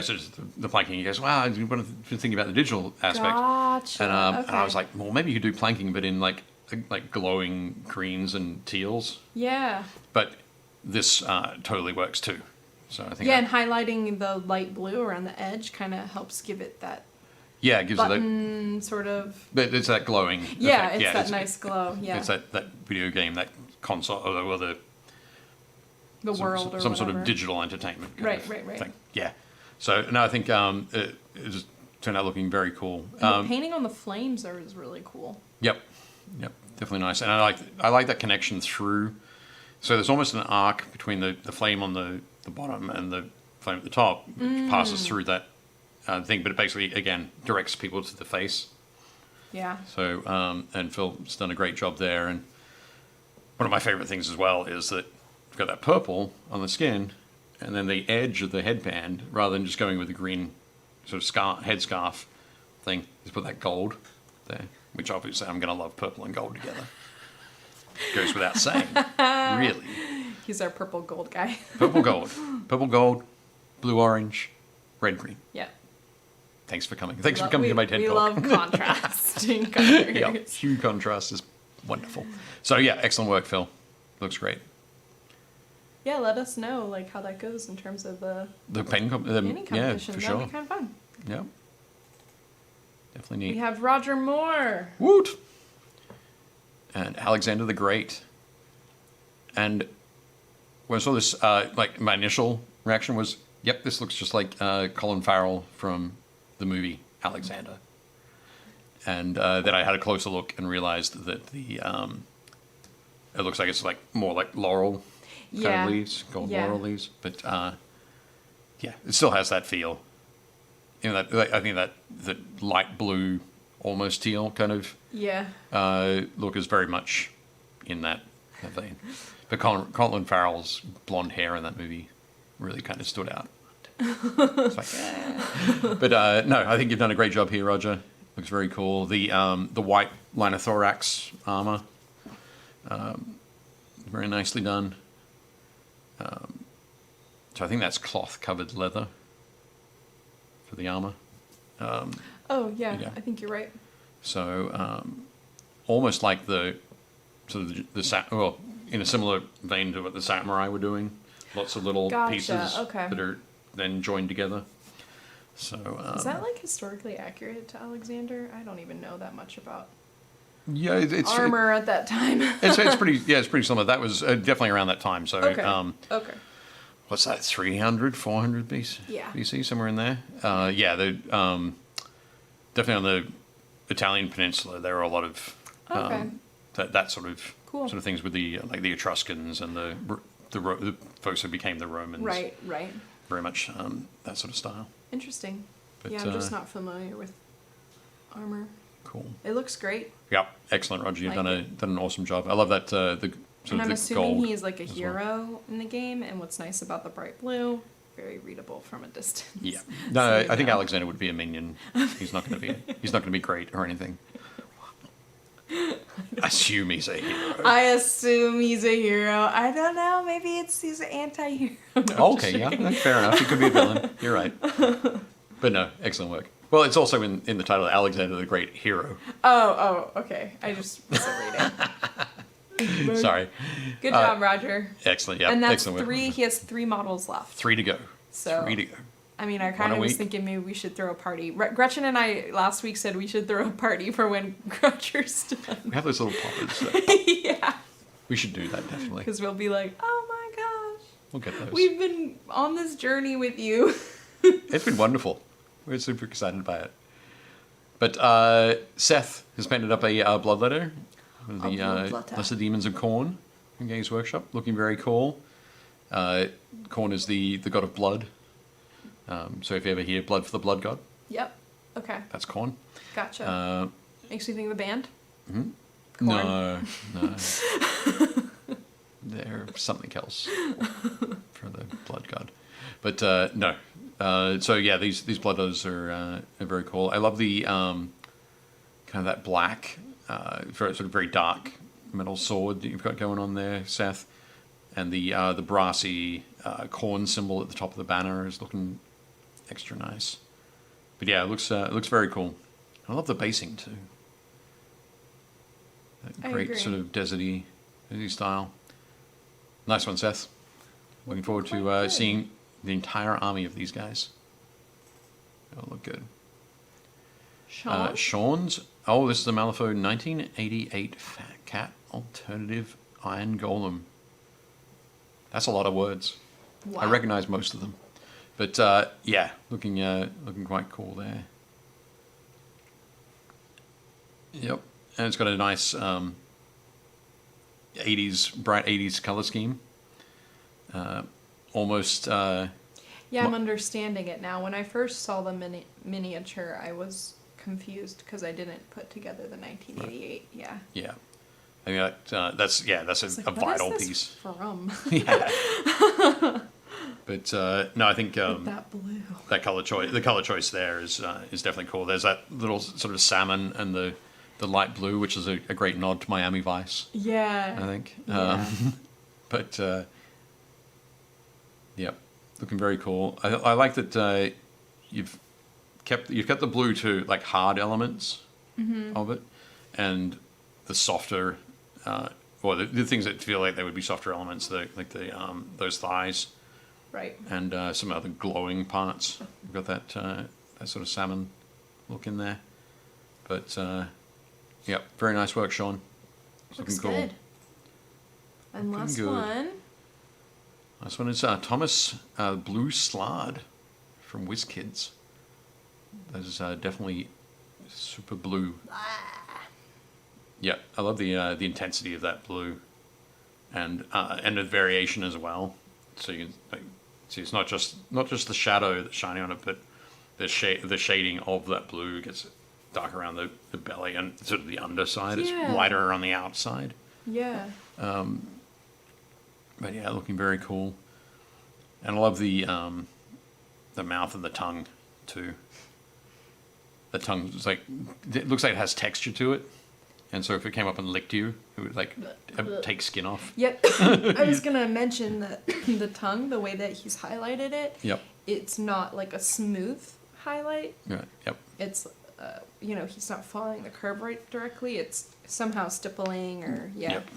said the planking. He goes, "Wow, you want to think about the digital aspect?" Gotcha. And I was like, "Well, maybe you could do planking, but in like glowing greens and teals." Yeah. But this totally works too. So I think. Yeah, and highlighting the light blue around the edge kind of helps give it that. Yeah, it gives button it that sort of. But it's that glowing. Yeah, effect. it's that nice glow. Yeah. It's that video game, that console, or the world or some whatever. sort of digital entertainment. Right. Thing. Yeah. So no, I think it just turned out looking very cool. And the painting on the flames is really cool. Yep, definitely nice, and I like that connection through. So there's almost an arc between the flame on the bottom and the flame at the top, which passes through that thing, but it basically again directs people to the face. Yeah. So and Phil's done a great job there, and one of my favorite things as well is that we've got that purple on the skin. And then the edge of the headband, rather than just going with the green sort of headscarf thing, just put that gold there, which obviously I'm going to love purple and gold together. Goes without saying. Really. He's our purple gold guy. Purple gold, blue orange, red green. Yeah. Thanks for coming. Thanks for coming to my TED We talk. love contrasting colors. Yeah, hue contrast is wonderful. So yeah, excellent work, Phil. Looks great. Yeah, let us know like how that goes in terms of the painting competition. Yeah, for That'd sure. be kind of fun. Yeah, definitely neat. We have Roger Moore. Woot! And Alexander the Great. And when I saw this, like my initial reaction was, "Yep, this looks just like Colin Farrell from the movie Alexander." And then I had a closer look and realized that it looks like it's like more like laurel kind of leaves, gold laurel leaves. But yeah, it still has that feel. You know, I think that light blue, almost teal kind of look is very much in that vein. But Colin Farrell's blonde hair in that movie really kind of stood out. It's like, But no, I think you've done a great job here, Roger. Looks very cool. The white linothorax armor, very nicely done. So I think that's cloth-covered leather for the armor. I think you're right. So almost like the in a similar vein to what the samurai were doing. Lots of little pieces that are then joined together. So is that like historically accurate to Alexander? I don't even know that much about it's armor at that time. it's pretty similar. That was definitely around that time. So okay. What's that? 300, 400 BC, somewhere in there. Definitely on the Italian peninsula, there are a lot of that sort of things with the like the Etruscans and the folks who became the Romans. Right. Very much that sort of style. Interesting. But, I'm just not familiar with armor. Cool. It looks great. Yeah, excellent, Roger. You've done an awesome job. I love that I'm assuming gold he's like a hero in the game, and what's nice about the bright blue, very readable from a distance. Yeah. No, I think Alexander would be a minion. He's not going to be great or anything. Assume he's a hero. I assume he's a hero. I don't know. Maybe he's an anti-hero. Okay, yeah, fair enough. He could be a villain. You're right. But no, excellent work. Well, it's also in the title, Alexander the Great Hero. Oh, okay. I just wasn't reading. Sorry. Good job, Roger. Excellent. Yeah, and that's excellent work. he has 3 models left. 3 to go. So 3 to go. I mean, I kind of was thinking maybe we should throw a party. Gretchen and I last week said we should throw a party for when Roger's done. We have those little poppers. Yeah. We should do that, definitely. Because we'll be like, oh my gosh. We'll get those. We've been on this journey with you. It's been wonderful. We're super excited by it. But Seth has painted up a bloodletter. The Lesser Demons of Khorne from Games Workshop. Looking very cool. Khorne is the god of blood. So if you ever hear Blood for the Blood God. Yep. Okay. That's Khorne. Gotcha. Makes you think of the band? Mm-hmm. No. They're something else for the blood god. But no. So yeah, these bloodletters are very cool. I love the kind of that black, sort of very dark metal sword that you've got going on there, Seth. And the brassy Khorne symbol at the top of the banner is looking extra nice. But yeah, it looks very cool. I love the basing too. That great sort of deserty style. Nice one, Seth. Looking forward to seeing the entire army of these guys. It'll look good. Sean's. Oh, this is the Malifaux 1988 Fat Cat Alternative Iron Golem. That's a lot of words. Wow. I recognize most of them. But yeah, looking quite cool there. Yep. And it's got a nice 80s, bright 80s color scheme. Almost... yeah, I'm understanding it now. When I first saw the miniature, I was confused because I didn't put together the 1988. Right. Yeah. Yeah. I mean, that's a vital piece. From? Yeah. But no, I think that blue. The color choice there is definitely cool. There's that little sort of salmon and the the light blue, which is a great nod to Miami Vice. Yeah. I think. Yeah. But yeah, looking very cool. I like that you've kept the blue to like hard elements of it, and the softer, or the things that feel like they would be softer elements, those thighs, Right. and some other glowing parts. You've got that sort of salmon look in there, but yeah, very nice work, Sean. It's Looks looking cool. good. And Looking last good. one. Last one is Thomas Blue Slard from WizKids. That is definitely super blue. Yeah, I love the intensity of that blue, and the variation as well. So you can see it's not just the shadow that's shining on it, but the shading of that blue gets dark around the belly, and sort of the underside is lighter on the outside. Yeah. But yeah, looking very cool. And I love the mouth and the tongue too. The tongue is it looks like it has texture to it, and so if it came up and licked you, it would take skin off. Yep. I was gonna mention that the tongue, the way that he's highlighted it. Yep. It's not like a smooth highlight. Right. Yep. It's he's not following the curve right directly. It's somehow stippling or Yep.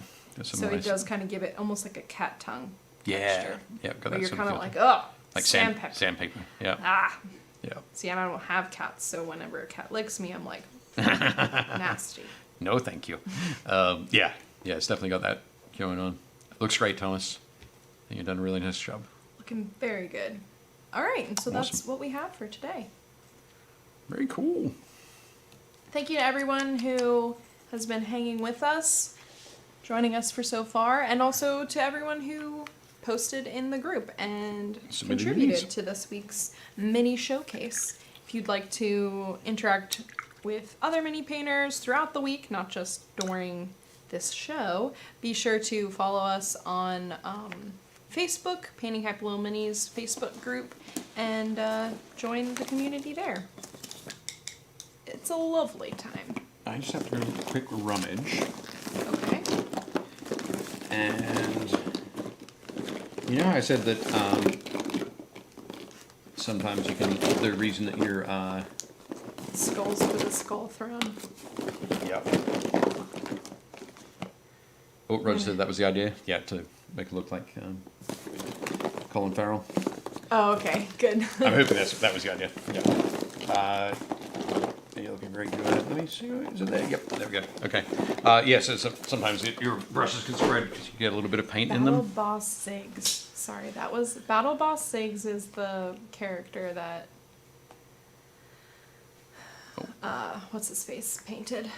So it does kind of give it almost like a cat tongue. Yeah. Texture. Yep. Got Where that you're sort kind of of feel. like, oh, Like sandpaper. sandpaper. Yeah. Ah. Yeah. See, I don't have cats, so whenever a cat licks me, I'm like, nasty. No, thank you. Yeah, it's definitely got that going on. Looks great, Thomas. I think you've done a really nice job. Looking very good. All right, and so that's Awesome. what we have for today. Very cool. Thank you to everyone who has been hanging with us, joining us for so far, and also to everyone who posted in the group and Submitted contributed minis. to this week's mini showcase. If you'd like to interact with other mini painters throughout the week, not just during this show, be sure to follow us on Facebook, Painting Happy Little Minis Facebook group, and join the community there. It's a lovely time. I just have to do a quick rummage. Okay. And I said that sometimes you can, the reason that you're Skulls with a skull throne. Yep. Oh, Rose said that was the idea. Yeah, to make it look like Colin Farrell. Oh, okay, good. I'm hoping that was the idea. Yeah. You're looking very good. Let me see. Is it there? Yep. There we go. Okay. So sometimes your brushes can spread because you get a little bit of paint in Battle them. Boss Ziggs. Sorry, that was Battle Boss Ziggs is the character that what's his face painted.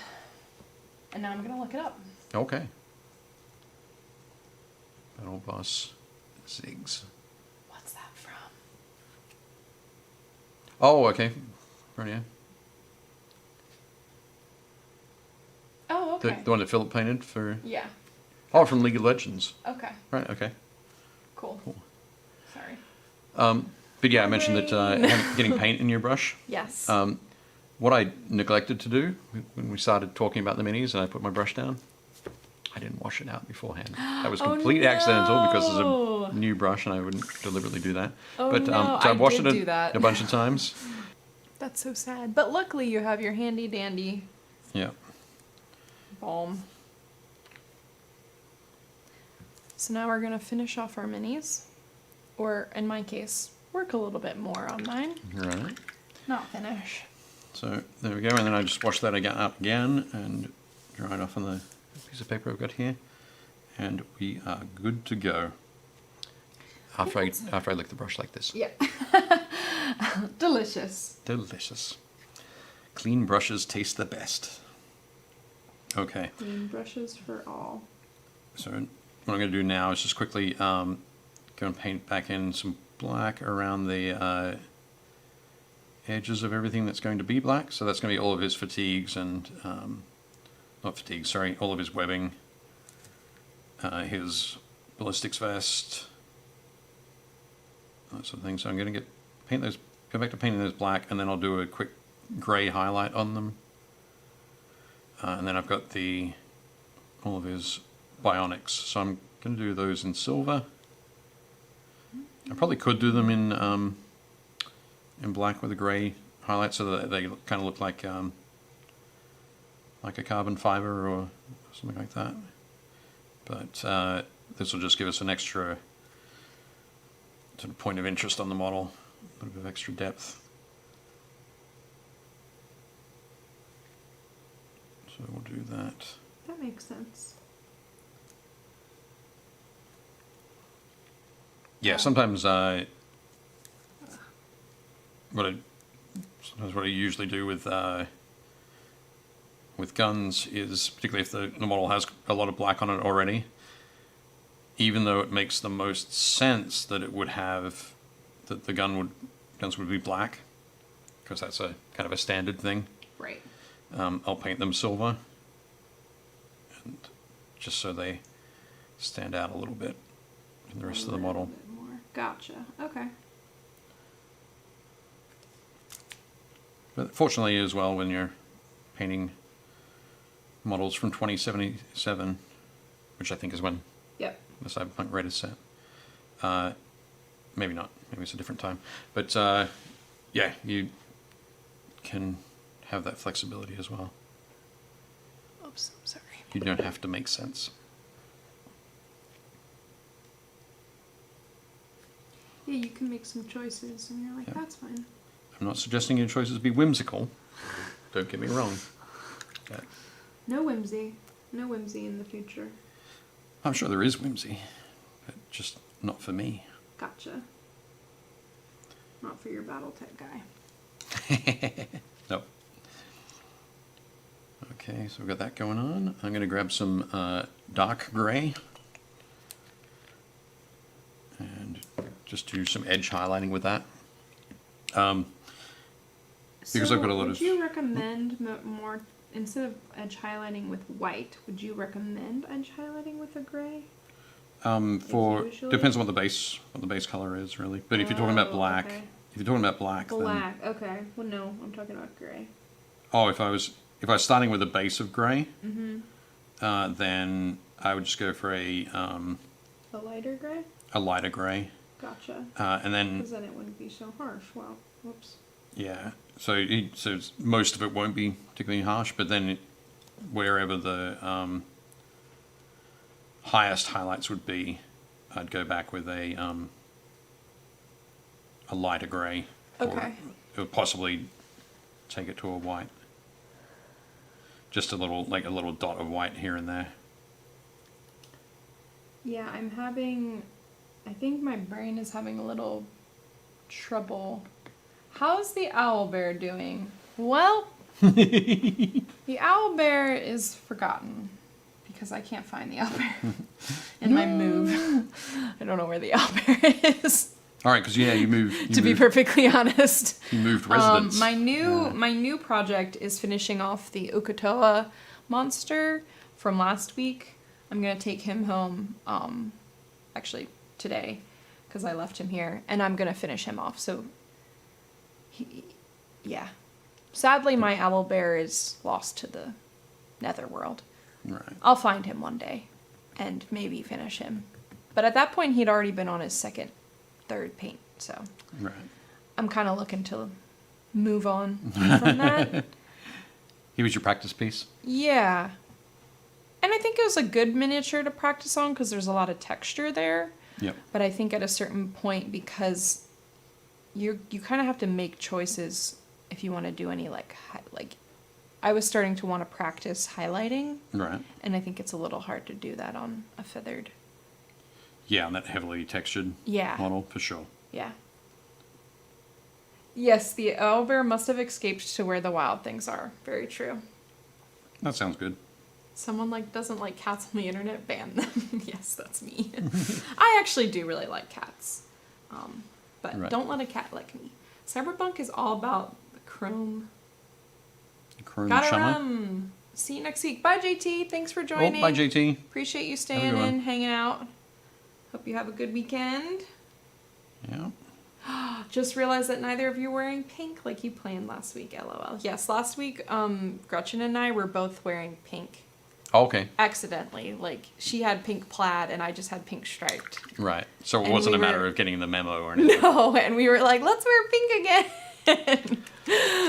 And now I'm gonna look it up. Okay. Battle Boss Ziggs. What's that from? Oh, okay. Right, yeah. Oh, okay. The one that Philip painted for... Yeah. Oh, from League of Legends. Okay. Right, okay. Cool. Sorry. But yeah, I mentioned that getting paint in your brush. Yes. What I neglected to do when we started talking about the minis and I put my brush down, I didn't wash it out beforehand. That was completely accidental because it's a new brush and I wouldn't deliberately do that. Oh, But no, so I've washed I did it do that. a bunch of times. That's so sad. But luckily you have your handy dandy Yeah. balm. So now we're gonna finish off our minis. Or in my case, work a little bit more on mine. Right. Not finish. So there we go, and then I just wash that out again and dry it off on the piece of paper I've got here, and we are good to go. After I lick the brush like this. Yeah. Delicious. Delicious. Clean brushes taste the best. Okay. Clean brushes for all. So what I'm going to do now is just quickly go and paint back in some black around the edges of everything that's going to be black. So that's going to be all of his fatigues and, not fatigues, sorry, all of his webbing, his ballistics vest, that sort of thing. So I'm going to go back to painting those black, and then I'll do a quick gray highlight on them. And then I've got all of his bionics. So I'm going to do those in silver. I probably could do them in black with a grey highlight so that they kind of look like a carbon fiber or something like that. But this will just give us an extra sort of point of interest on the model, a little bit of extra depth. So we'll do that. That makes sense. Yeah, sometimes what I usually do with guns is, particularly if the model has a lot of black on it already, even though it makes the most sense that it would have that the guns would be black, because that's a kind of a standard thing. Right. I'll paint them silver, and just so they stand out a little bit in the rest of the model. A bit more. Gotcha. Okay. But fortunately, as well, when you're painting models from 2077, which I think is when Yep. the Cyberpunk Red is set. Maybe not. Maybe it's a different time. But yeah, you can have that flexibility as well. Oops, I'm sorry. You don't have to make sense. Yeah, you can make some choices, and you're like, that's fine. I'm not suggesting your choices be whimsical. Don't get me wrong. But No whimsy. No whimsy in the future. I'm sure there is whimsy, but just not for me. Gotcha. Not for your Battletech guy. Nope. Okay, so we've got that going on. I'm going to grab some dark gray and just do some edge highlighting with that. Because I've got a lot would you recommend more, instead of edge highlighting with white, would you recommend edge highlighting with a gray? Depends on what the base color is, really. But if you're talking about black, okay. if you're talking about black, Black, okay. Well, no, I'm talking about gray. Oh, if I was starting with a base of gray, Mm-hmm. then I would just go for a lighter gray? a lighter gray. Gotcha. And then Because then it wouldn't be so harsh. Wow. Whoops. yeah, so most of it won't be particularly harsh, but then wherever the highest highlights would be, I'd go back with a lighter gray. Okay. Or possibly take it to a white. Just a little dot of white here and there. Yeah, I think my brain is having a little trouble. How's the owlbear doing? Well, the owlbear is forgotten because I can't find the owlbear in my move. I don't know where the owlbear is. All right, because you moved. To be perfectly honest, you moved residence. my new project is finishing off the Ukatoa monster from last week. I'm gonna take him home, actually today, because I left him here, and I'm gonna finish him off. So, yeah. Sadly, my owlbear is lost to the netherworld. Right. I'll find him one day, and maybe finish him. But at that point, he'd already been on his third paint, so right. I'm kind of looking to move on from that. He was your practice piece? Yeah. And I think it was a good miniature to practice on because there's a lot of texture there. Yep. But I think at a certain point, because you kind of have to make choices if you want to do any like I was starting to want to practice highlighting. Right. And I think it's a little hard to do that on a feathered. Yeah, on that heavily textured model, for sure. Yeah. Yes, the owlbear must have escaped to where the wild things are. Very true. That sounds good. Someone doesn't like cats on the internet, ban them. Yes, that's me. I actually do really like cats. But right. Don't let a cat like me. Cyberpunk is all about the chrome. Gotta run. See you next week. Bye, JT. Thanks for joining. Oh, bye, JT. Appreciate you staying in, hanging out. Hope you have a good weekend. Yeah. just realized that neither of you were wearing pink like you planned last week, LOL. Yes, last week, Gretchen and I were both wearing pink. Oh, okay. Accidentally. Like, she had pink plaid and I just had pink striped. Right. So it wasn't a matter of getting the memo or anything. No, and we were like, let's wear pink again.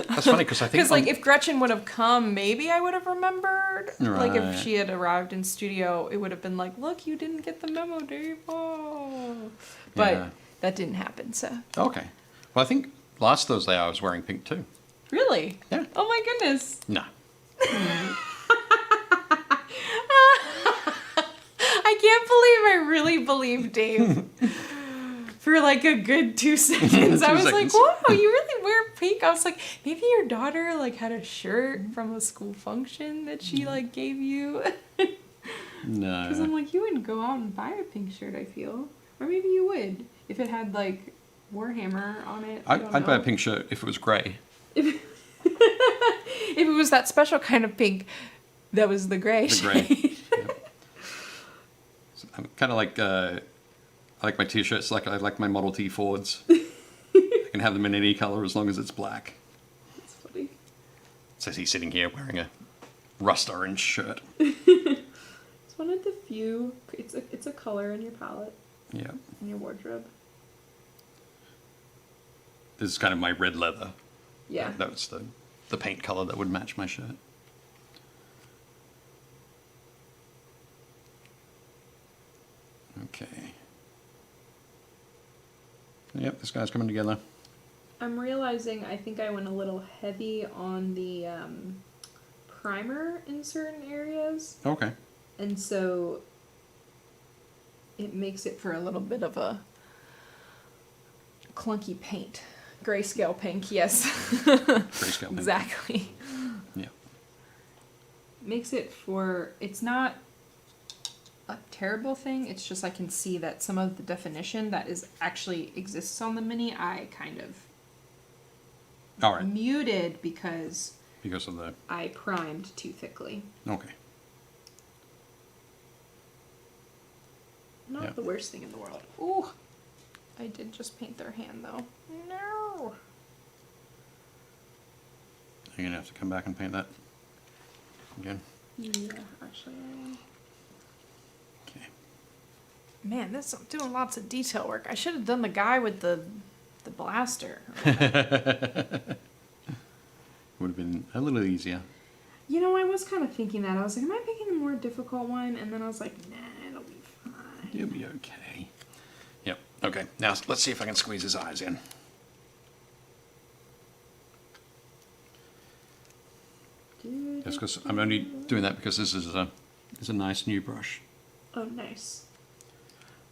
That's funny because I think... Because, like, if Gretchen would have come, maybe I would have remembered. Right. Like, if she had arrived in studio, it would have been like, look, you didn't get the memo, Dave. Oh. But that didn't happen, so. Okay. Well, I think last Thursday I was wearing pink too. Really? Yeah. Oh, my goodness. No. I can't believe I really believed Dave. For like a good 2 seconds. I was like, whoa, you really wear pink? I was like, maybe your daughter like had a shirt from a school function that she like gave you. No. Because I'm like, you wouldn't go out and buy a pink shirt, I feel. Or maybe you would. If it had like Warhammer on it. I'd buy a pink shirt if it was grey. If it was that special kind of pink that was the grey shade. Yep. So I'm kind of like... I like my t-shirts like I like my Model T Fords. I can have them in any color as long as it's black. That's funny. Says he's sitting here wearing a rust orange shirt. It's one of the few. It's a color in your palette. Yeah. In your wardrobe. This is kind of my red leather. Yeah. That was the paint color that would match my shirt. Okay. Yep, this guy's coming together. I'm realizing I think I went a little heavy on the primer in certain areas. Okay. And so it makes it for a little bit of a clunky paint. Grayscale pink, yes. Grayscale pink. Exactly. Yeah. Makes it for, it's not a terrible thing, it's just I can see that some of the definition that is actually exists on the mini, I kind of muted because of the... I primed too thickly. Okay. Not the worst thing in the world. Ooh, I did just paint their hand though. No. You're gonna have to come back and paint that again. Yeah, actually I am. Okay. Man, I'm doing lots of detail work. I should have done the guy with the blaster. Would have been a little easier. You know, I was kind of thinking that. I was like, am I picking a more difficult one? And then I was like, nah, it'll be fine. You'll be okay. Yep. Okay. Now let's see if I can squeeze his eyes in. Just because I'm only doing that because this is a nice new brush. Oh, nice.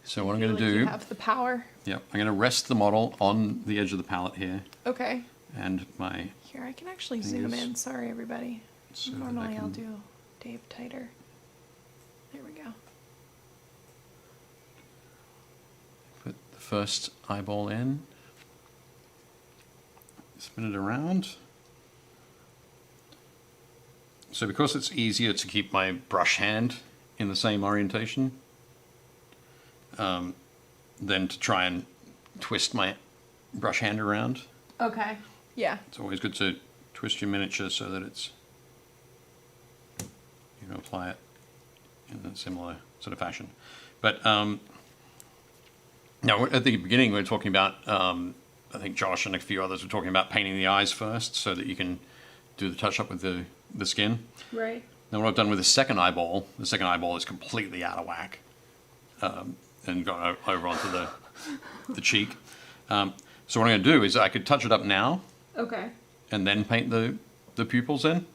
So what I'm going to do... You have the power. Yep. I'm going to rest the model on the edge of the palette here. Okay. And my... Here, I can actually zoom in. Sorry, everybody. So normally I'll do Dave tighter. There we go. Put the first eyeball in. Spin it around. So because it's easier to keep my brush hand in the same orientation, than to try and twist my brush hand around. Okay. Yeah. It's always good to twist your miniature so that it's, you can apply it in a similar sort of fashion. But now at the beginning we were talking about, I think Josh and a few others were talking about painting the eyes first so that you can do the touch up with the skin. Right. Now what I've done with the second eyeball is completely out of whack. And gone over onto the cheek. So what I'm going to do is I could touch it up now. Okay. And then paint the pupils in.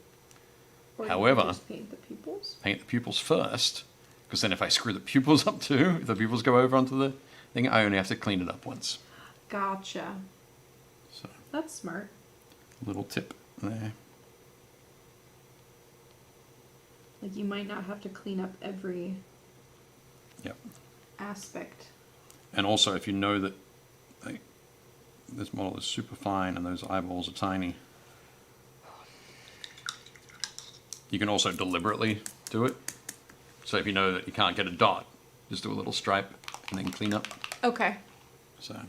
Or However, just paint the pupils? Paint the pupils first, because then if I screw the pupils up too, if the pupils go over onto the thing, I only have to clean it up once. Gotcha. So that's smart. Little tip there. Like you might not have to clean up every aspect. And also if you know that this model is super fine and those eyeballs are tiny, you can also deliberately do it. So if you know that you can't get a dot, just do a little stripe and then clean up. Okay. So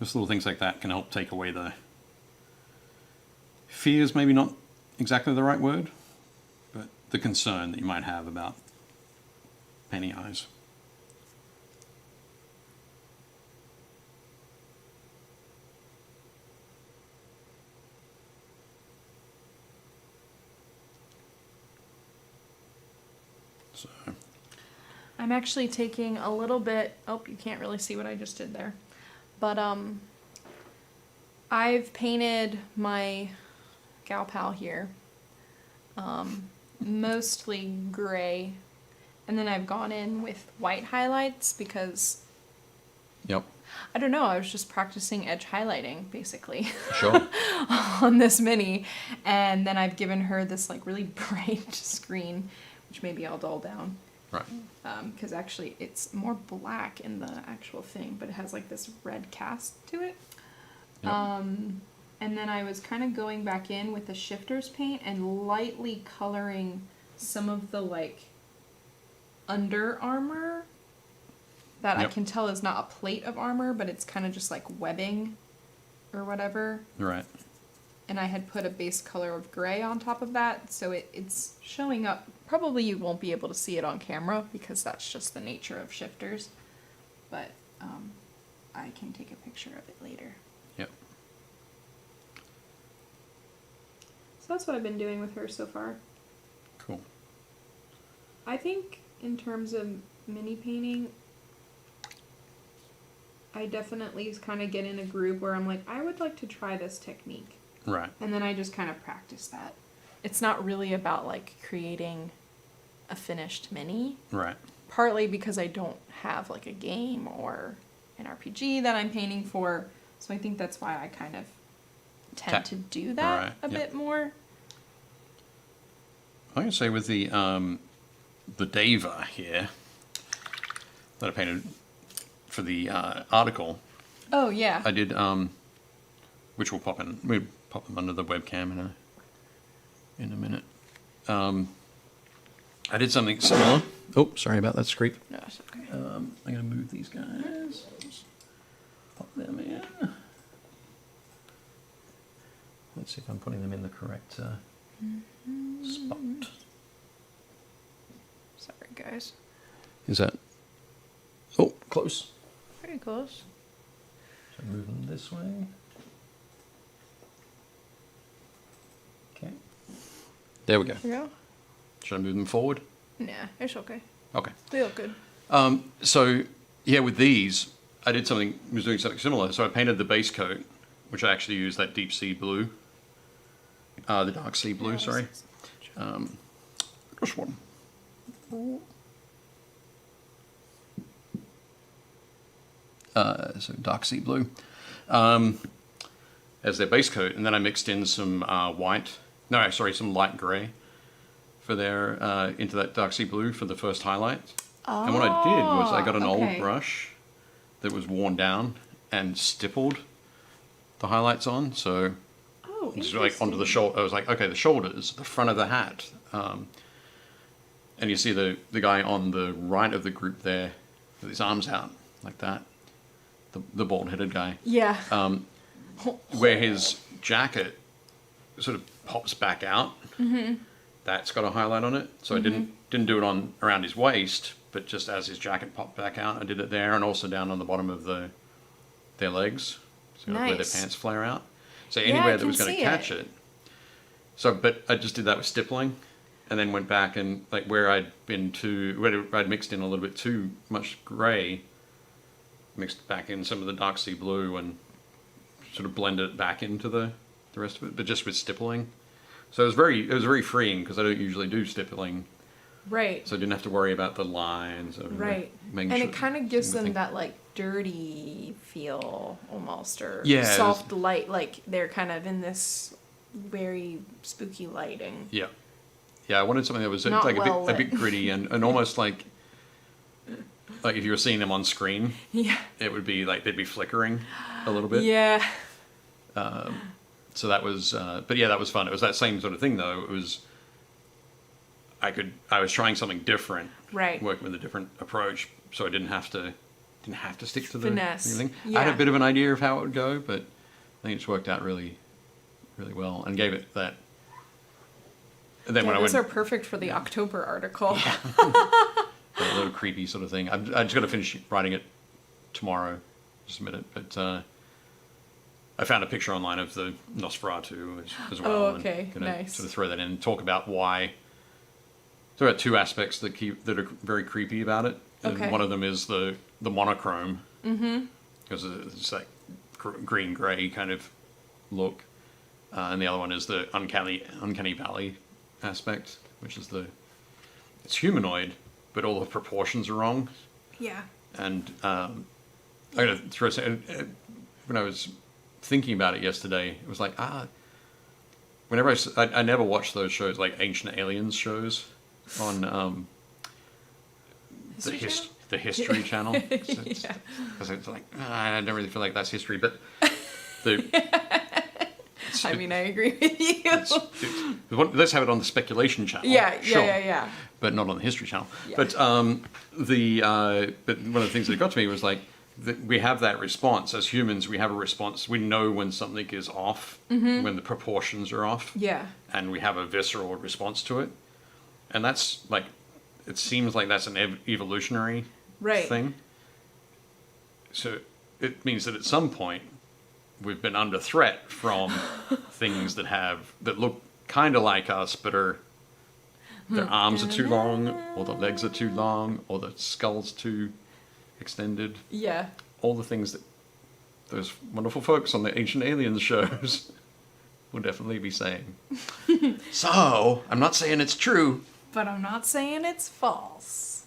Just little things like that can help take away the fears, maybe not exactly the right word, but the concern that you might have about painting eyes. So I'm actually taking a little bit, oh, you can't really see what I just did there. But I've painted my gal pal here mostly gray, and then I've gone in with white highlights because yep. I don't know, I was just practicing edge highlighting basically. Sure. On this mini, and then I've given her this like really bright screen, which maybe I'll dull down. Right. Because actually it's more black in the actual thing, but it has like this red cast to it. Yep. And then I was kind of going back in with the shifter's paint and lightly coloring some of the like under armor that I can tell is not a plate of armor, but it's kind of just like webbing or whatever. Right. And I had put a base color of gray on top of that, so it's showing up. Probably you won't be able to see it on camera because that's just the nature of shifters, but I can take a picture of it later. Yep. So that's what I've been doing with her so far. Cool. I think in terms of mini painting, I definitely kind of get in a groove where I'm like, I would like to try this technique. Right. And then I just kind of practice that. It's not really about like creating a finished mini. Right. Partly because I don't have like a game or an RPG that I'm painting for. So I think that's why I kind of tend to do that a bit more. I can say with the Deva here that I painted for the article. Oh yeah. I did which we'll pop in. We'll pop them under the webcam in a minute. I did something similar. Oh, sorry about that scrape. No, it's okay. I'm going to move these guys. Pop them in. Let's see if I'm putting them in the correct spot. Sorry, guys. Is that... Oh, close. Pretty close. So move them this way. Okay. There we go. There we go. Should I move them forward? Nah, it's okay. Okay. They look good. So, yeah, with these, I was doing something similar. So I painted the base coat, which I actually used that deep sea blue. The dark sea blue, sorry. Just one. So dark sea blue as their base coat, and then I mixed in some some light grey for their into that dark sea blue for the first highlight. Oh, and what I did was I got an old brush that was worn down and stippled the highlights on, so just like onto the shoulder. I was like, okay, the shoulders, the front of the hat, and you see the guy on the right of the group there with his arms out like that. The bald-headed guy. Yeah. Where his jacket sort of pops back out. Mm-hmm. That's got a highlight on it. So I didn't do it around his waist, but just as his jacket popped back out, I did it there, and also down on the bottom of their legs, so where their pants flare out. So anywhere that was going to catch it. So, but I just did that with stippling, and then went back and like where I'd mixed in a little bit too much grey. Mixed back in some of the dark sea blue and sort of blended it back into the rest of it, but just with stippling. So it was very freeing because I don't usually do stippling. Right. So I didn't have to worry about the lines. It kind of gives them that like dirty feel almost, or soft light, like they're kind of in this very spooky lighting. Yeah. Yeah, I wanted something that was like a bit gritty and almost like if you were seeing them on screen, it would be like they'd be flickering a little bit. Yeah. So that was, but yeah, that was fun. It was that same sort of thing though. It was, I was trying something different. Right. Working with a different approach, so I didn't have to didn't have to stick to finesse. the thing. Yeah. I had a bit of an idea of how it would go, but I think it's worked out really, really well, and gave it that. And then when those are perfect for the October article. Yeah. A little creepy sort of thing. I just got to finish writing it tomorrow. Just a minute, but I found a picture online of the Nosferatu as well. Oh, okay, and gonna nice. Sort of throw that in and talk about why. There are two aspects that are very creepy about it. Okay. And one of them is the monochrome. Mm-hmm. Because it's like green gray kind of look, and the other one is the uncanny valley aspect, which is it's humanoid, but all the proportions are wrong. Yeah. And I'm gonna throw when I was thinking about it yesterday, it was like whenever I never watched those shows like Ancient Aliens shows on the History Channel. Because it's like I don't really feel like that's history, but I mean, I agree with you. Let's have it on the Speculation Channel. Yeah. But not on the History Channel. Yeah. But but one of the things that got to me was like we have that response as humans. We have a response. We know when something is off, when the proportions are off. Yeah. And we have a visceral response to it, and that's like it seems like that's an evolutionary thing. So it means that at some point we've been under threat from things that look kind of like us, but their arms are too long, or the legs are too long, or the skull's too extended. Yeah. All the things that those wonderful folks on the Ancient Aliens shows will definitely be saying. So, I'm not saying it's true. But I'm not saying it's false.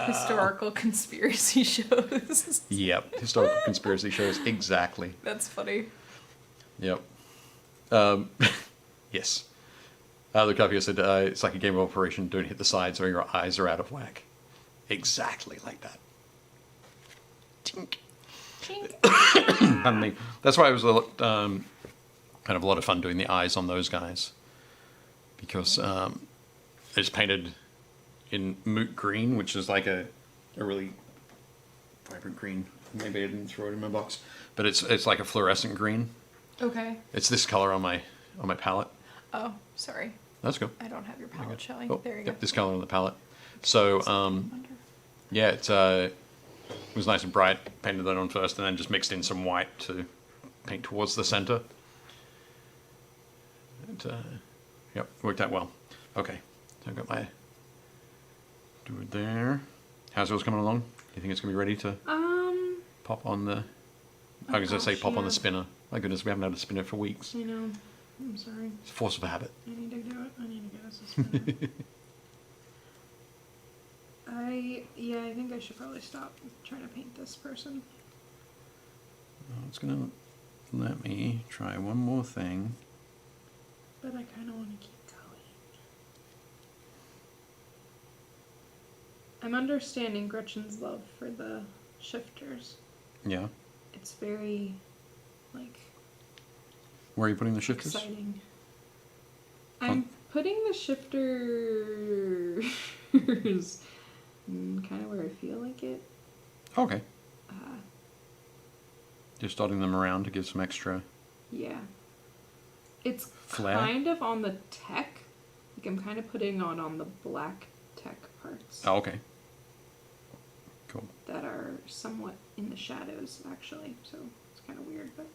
Historical conspiracy shows. Yep, historical conspiracy shows, exactly. That's funny. Yep. Yes. The copy said, it's like a game of Operation, don't hit the sides or your eyes are out of whack. Exactly like that. Tink. Chink. Pardon me. That's why it was kind of a lot of fun doing the eyes on those guys. Because it's painted in moot green, which is like a really vibrant green. Maybe I didn't throw it in my box. But it's like a fluorescent green. Okay. It's this color on my palette. Oh, sorry. That's good. I don't have your palette showing. Oh, There you yep, go. this color on the palette. So, yeah, it was nice and bright. Painted that on first, and then just mixed in some white to paint towards the center. And, yep, worked out well. Okay, so I've got my do it there. How's yours coming along? Do you think it's gonna be ready to pop on the? I was gonna say pop on the spinner. My goodness, we haven't had a spinner for weeks. I know. I'm sorry. It's a force of habit. I need to do it. I need to get us a spinner. I think I should probably stop trying to paint this person. It's gonna let me try one more thing. But I kind of want to keep going. I'm understanding Gretchen's love for the shifters. Yeah. It's very, like, Where are you putting the shifters? exciting. I'm putting the shifters kind of where I feel like it. Okay. Just dotting them around to give some extra. Yeah. It's Flair? kind of on the tech. Like, I'm kind of putting on the black tech parts. Oh, okay. Cool. That are somewhat in the shadows, actually. So it's kind of weird, but...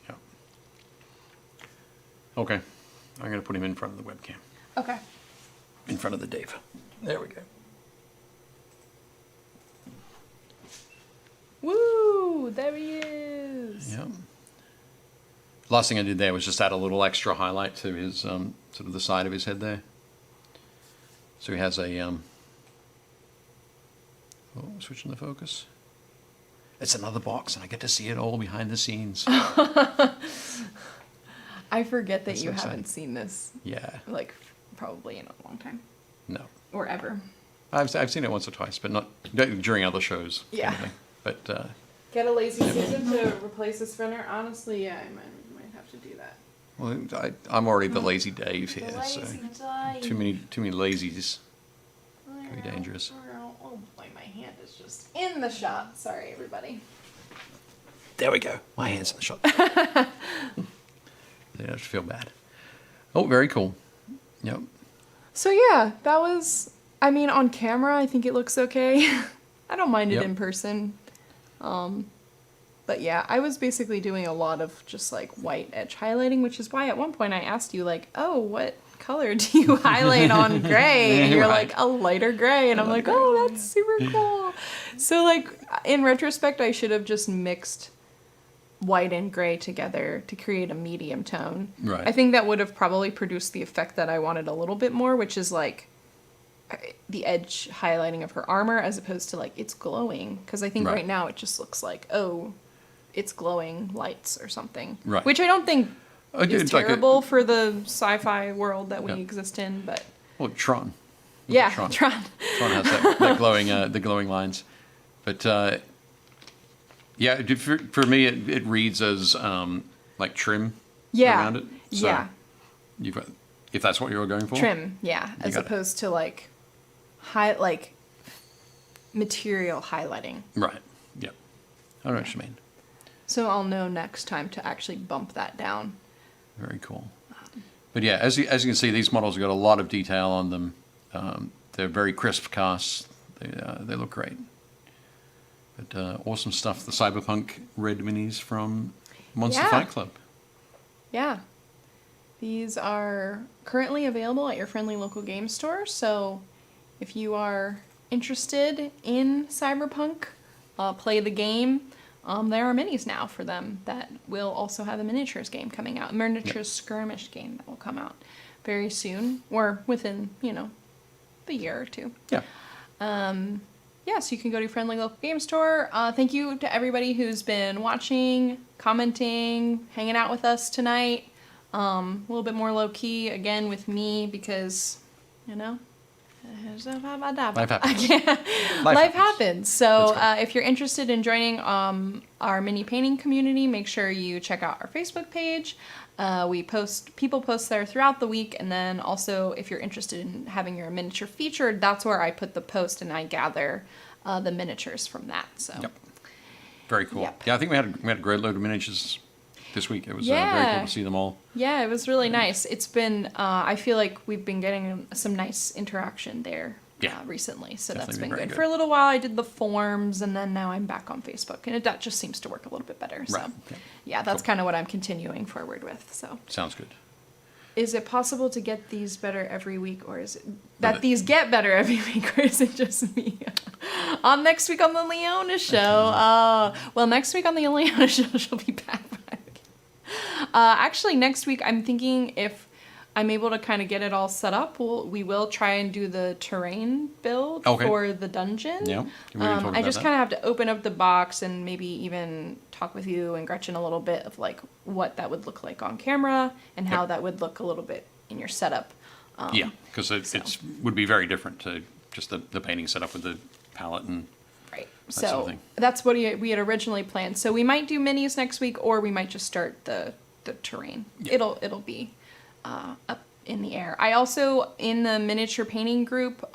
Yeah. Okay. I'm going to put him in front of the webcam. Okay. In front of the Dave. There we go. Woo! There he is. Yeah. Last thing I did there was just add a little extra highlight to his sort of the side of his head there. So he has a switching the focus. It's another box, and I get to see it all behind the scenes. I forget that That's you so haven't exciting. sea this, Yeah. like, probably in a long time. No. Or ever. I've seen it once or twice, but not during other shows. Yeah. Kind of thing. But Get a lazy Susan to replace the spinner? Honestly, yeah, I might have to do that. well, I'm already the lazy Dave here, so Dave. too many lazies. I Could be dangerous. Oh boy, my hand is just in the shot. Sorry, everybody. There we go. My hand's in the shot. They don't feel bad. Oh, very cool. Yep. So yeah, that was, I mean, on camera, I think it looks okay. I don't mind it in person. But yeah, I was basically doing a lot of just like white edge highlighting, which is why at one point I asked you like, oh, what color do you highlight on gray? And you're like, a lighter gray. And I'm like, oh, that's super cool. So like, in retrospect, I should have just mixed white and gray together to create a medium tone. Right. I think that would have probably produced the effect that I wanted a little bit more, which is like the edge highlighting of her armor as opposed to like it's glowing. Because I think right now it just looks like, oh, it's glowing lights or something. Right. Which I don't think is terrible like for the sci-fi world that we exist in, but... Well, Tron. Yeah, Tron. Tron has that glowing, the glowing lines. But, yeah, for me, it reads as, like, trim around it. So yeah. You've got, if that's what you were going for. Trim, yeah. As opposed to, like, material highlighting. Right, yeah. I know what you mean. So I'll know next time to actually bump that down. Very cool. But yeah, as you can see, these models have got a lot of detail on them. They're very crisp casts. They look great. But awesome stuff. The Cyberpunk red minis from Monster Fight Club. Yeah. These are currently available at your friendly local game store. So if you are interested in Cyberpunk, play the game. There are minis now for them that will also have a miniatures game coming out. A miniatures skirmish game that will come out very soon. Or within, the year or two. Yeah. So you can go to your friendly local game store. Thank you to everybody who's been watching, commenting, hanging out with us tonight. A little bit more low-key, again, with me because, life happens. Life happens. So if you're interested in joining our mini painting community, make sure you check out our Facebook page. People post there throughout the week, and then also if you're interested in having your miniature featured, that's where I put the post and I gather the miniatures from that. So very cool. Yep. Yeah, I think we had a great load of miniatures this week. It was very cool to see them all. Yeah, it was really nice. It's been I feel like we've been getting some nice interaction there recently, so that's been good. For a little while I did the forums, and then now I'm back on Facebook, and that just seems to work a little bit better. So that's kind of what I'm continuing forward with. So sounds good. Is it possible to get these better every week, or is it that these get better every week, or is it just me? On next week on the Leona show. Well, next week on the Leona show, she'll be back. Actually, next week I'm thinking if I'm able to kind of get it all set up, we will try and do the terrain build for the dungeon. Yeah. I just kind of have to open up the box and maybe even talk with you and Gretchen a little bit of like what that would look like on camera and how that would look a little bit in your setup. Because it would be very different to just the painting setup with the palette and so sort of thing. That's what we had originally planned. So we might do minis next week, or we might just start the terrain. It'll be up in the air. I also, in the miniature painting group,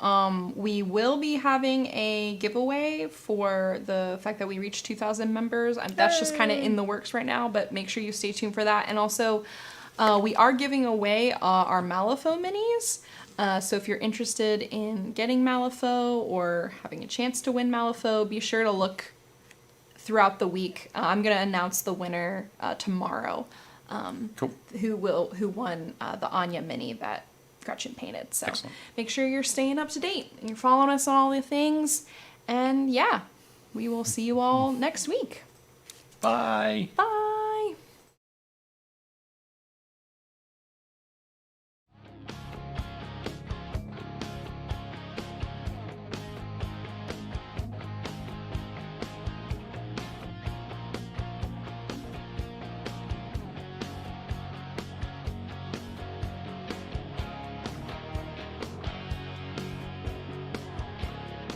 we will be having a giveaway for the fact that we reached 2,000 members. That's just kind of in the works right now, but make sure you stay tuned for that. And also, we are giving away our Malifaux minis. So if you're interested in getting Malifaux or having a chance to win Malifaux, be sure to look throughout the week. I'm going to announce the winner tomorrow. Who won the Anya mini that Gretchen painted. So make sure you're staying up to date and you're following us on all the things. And we will see you all next week. Bye. Bye.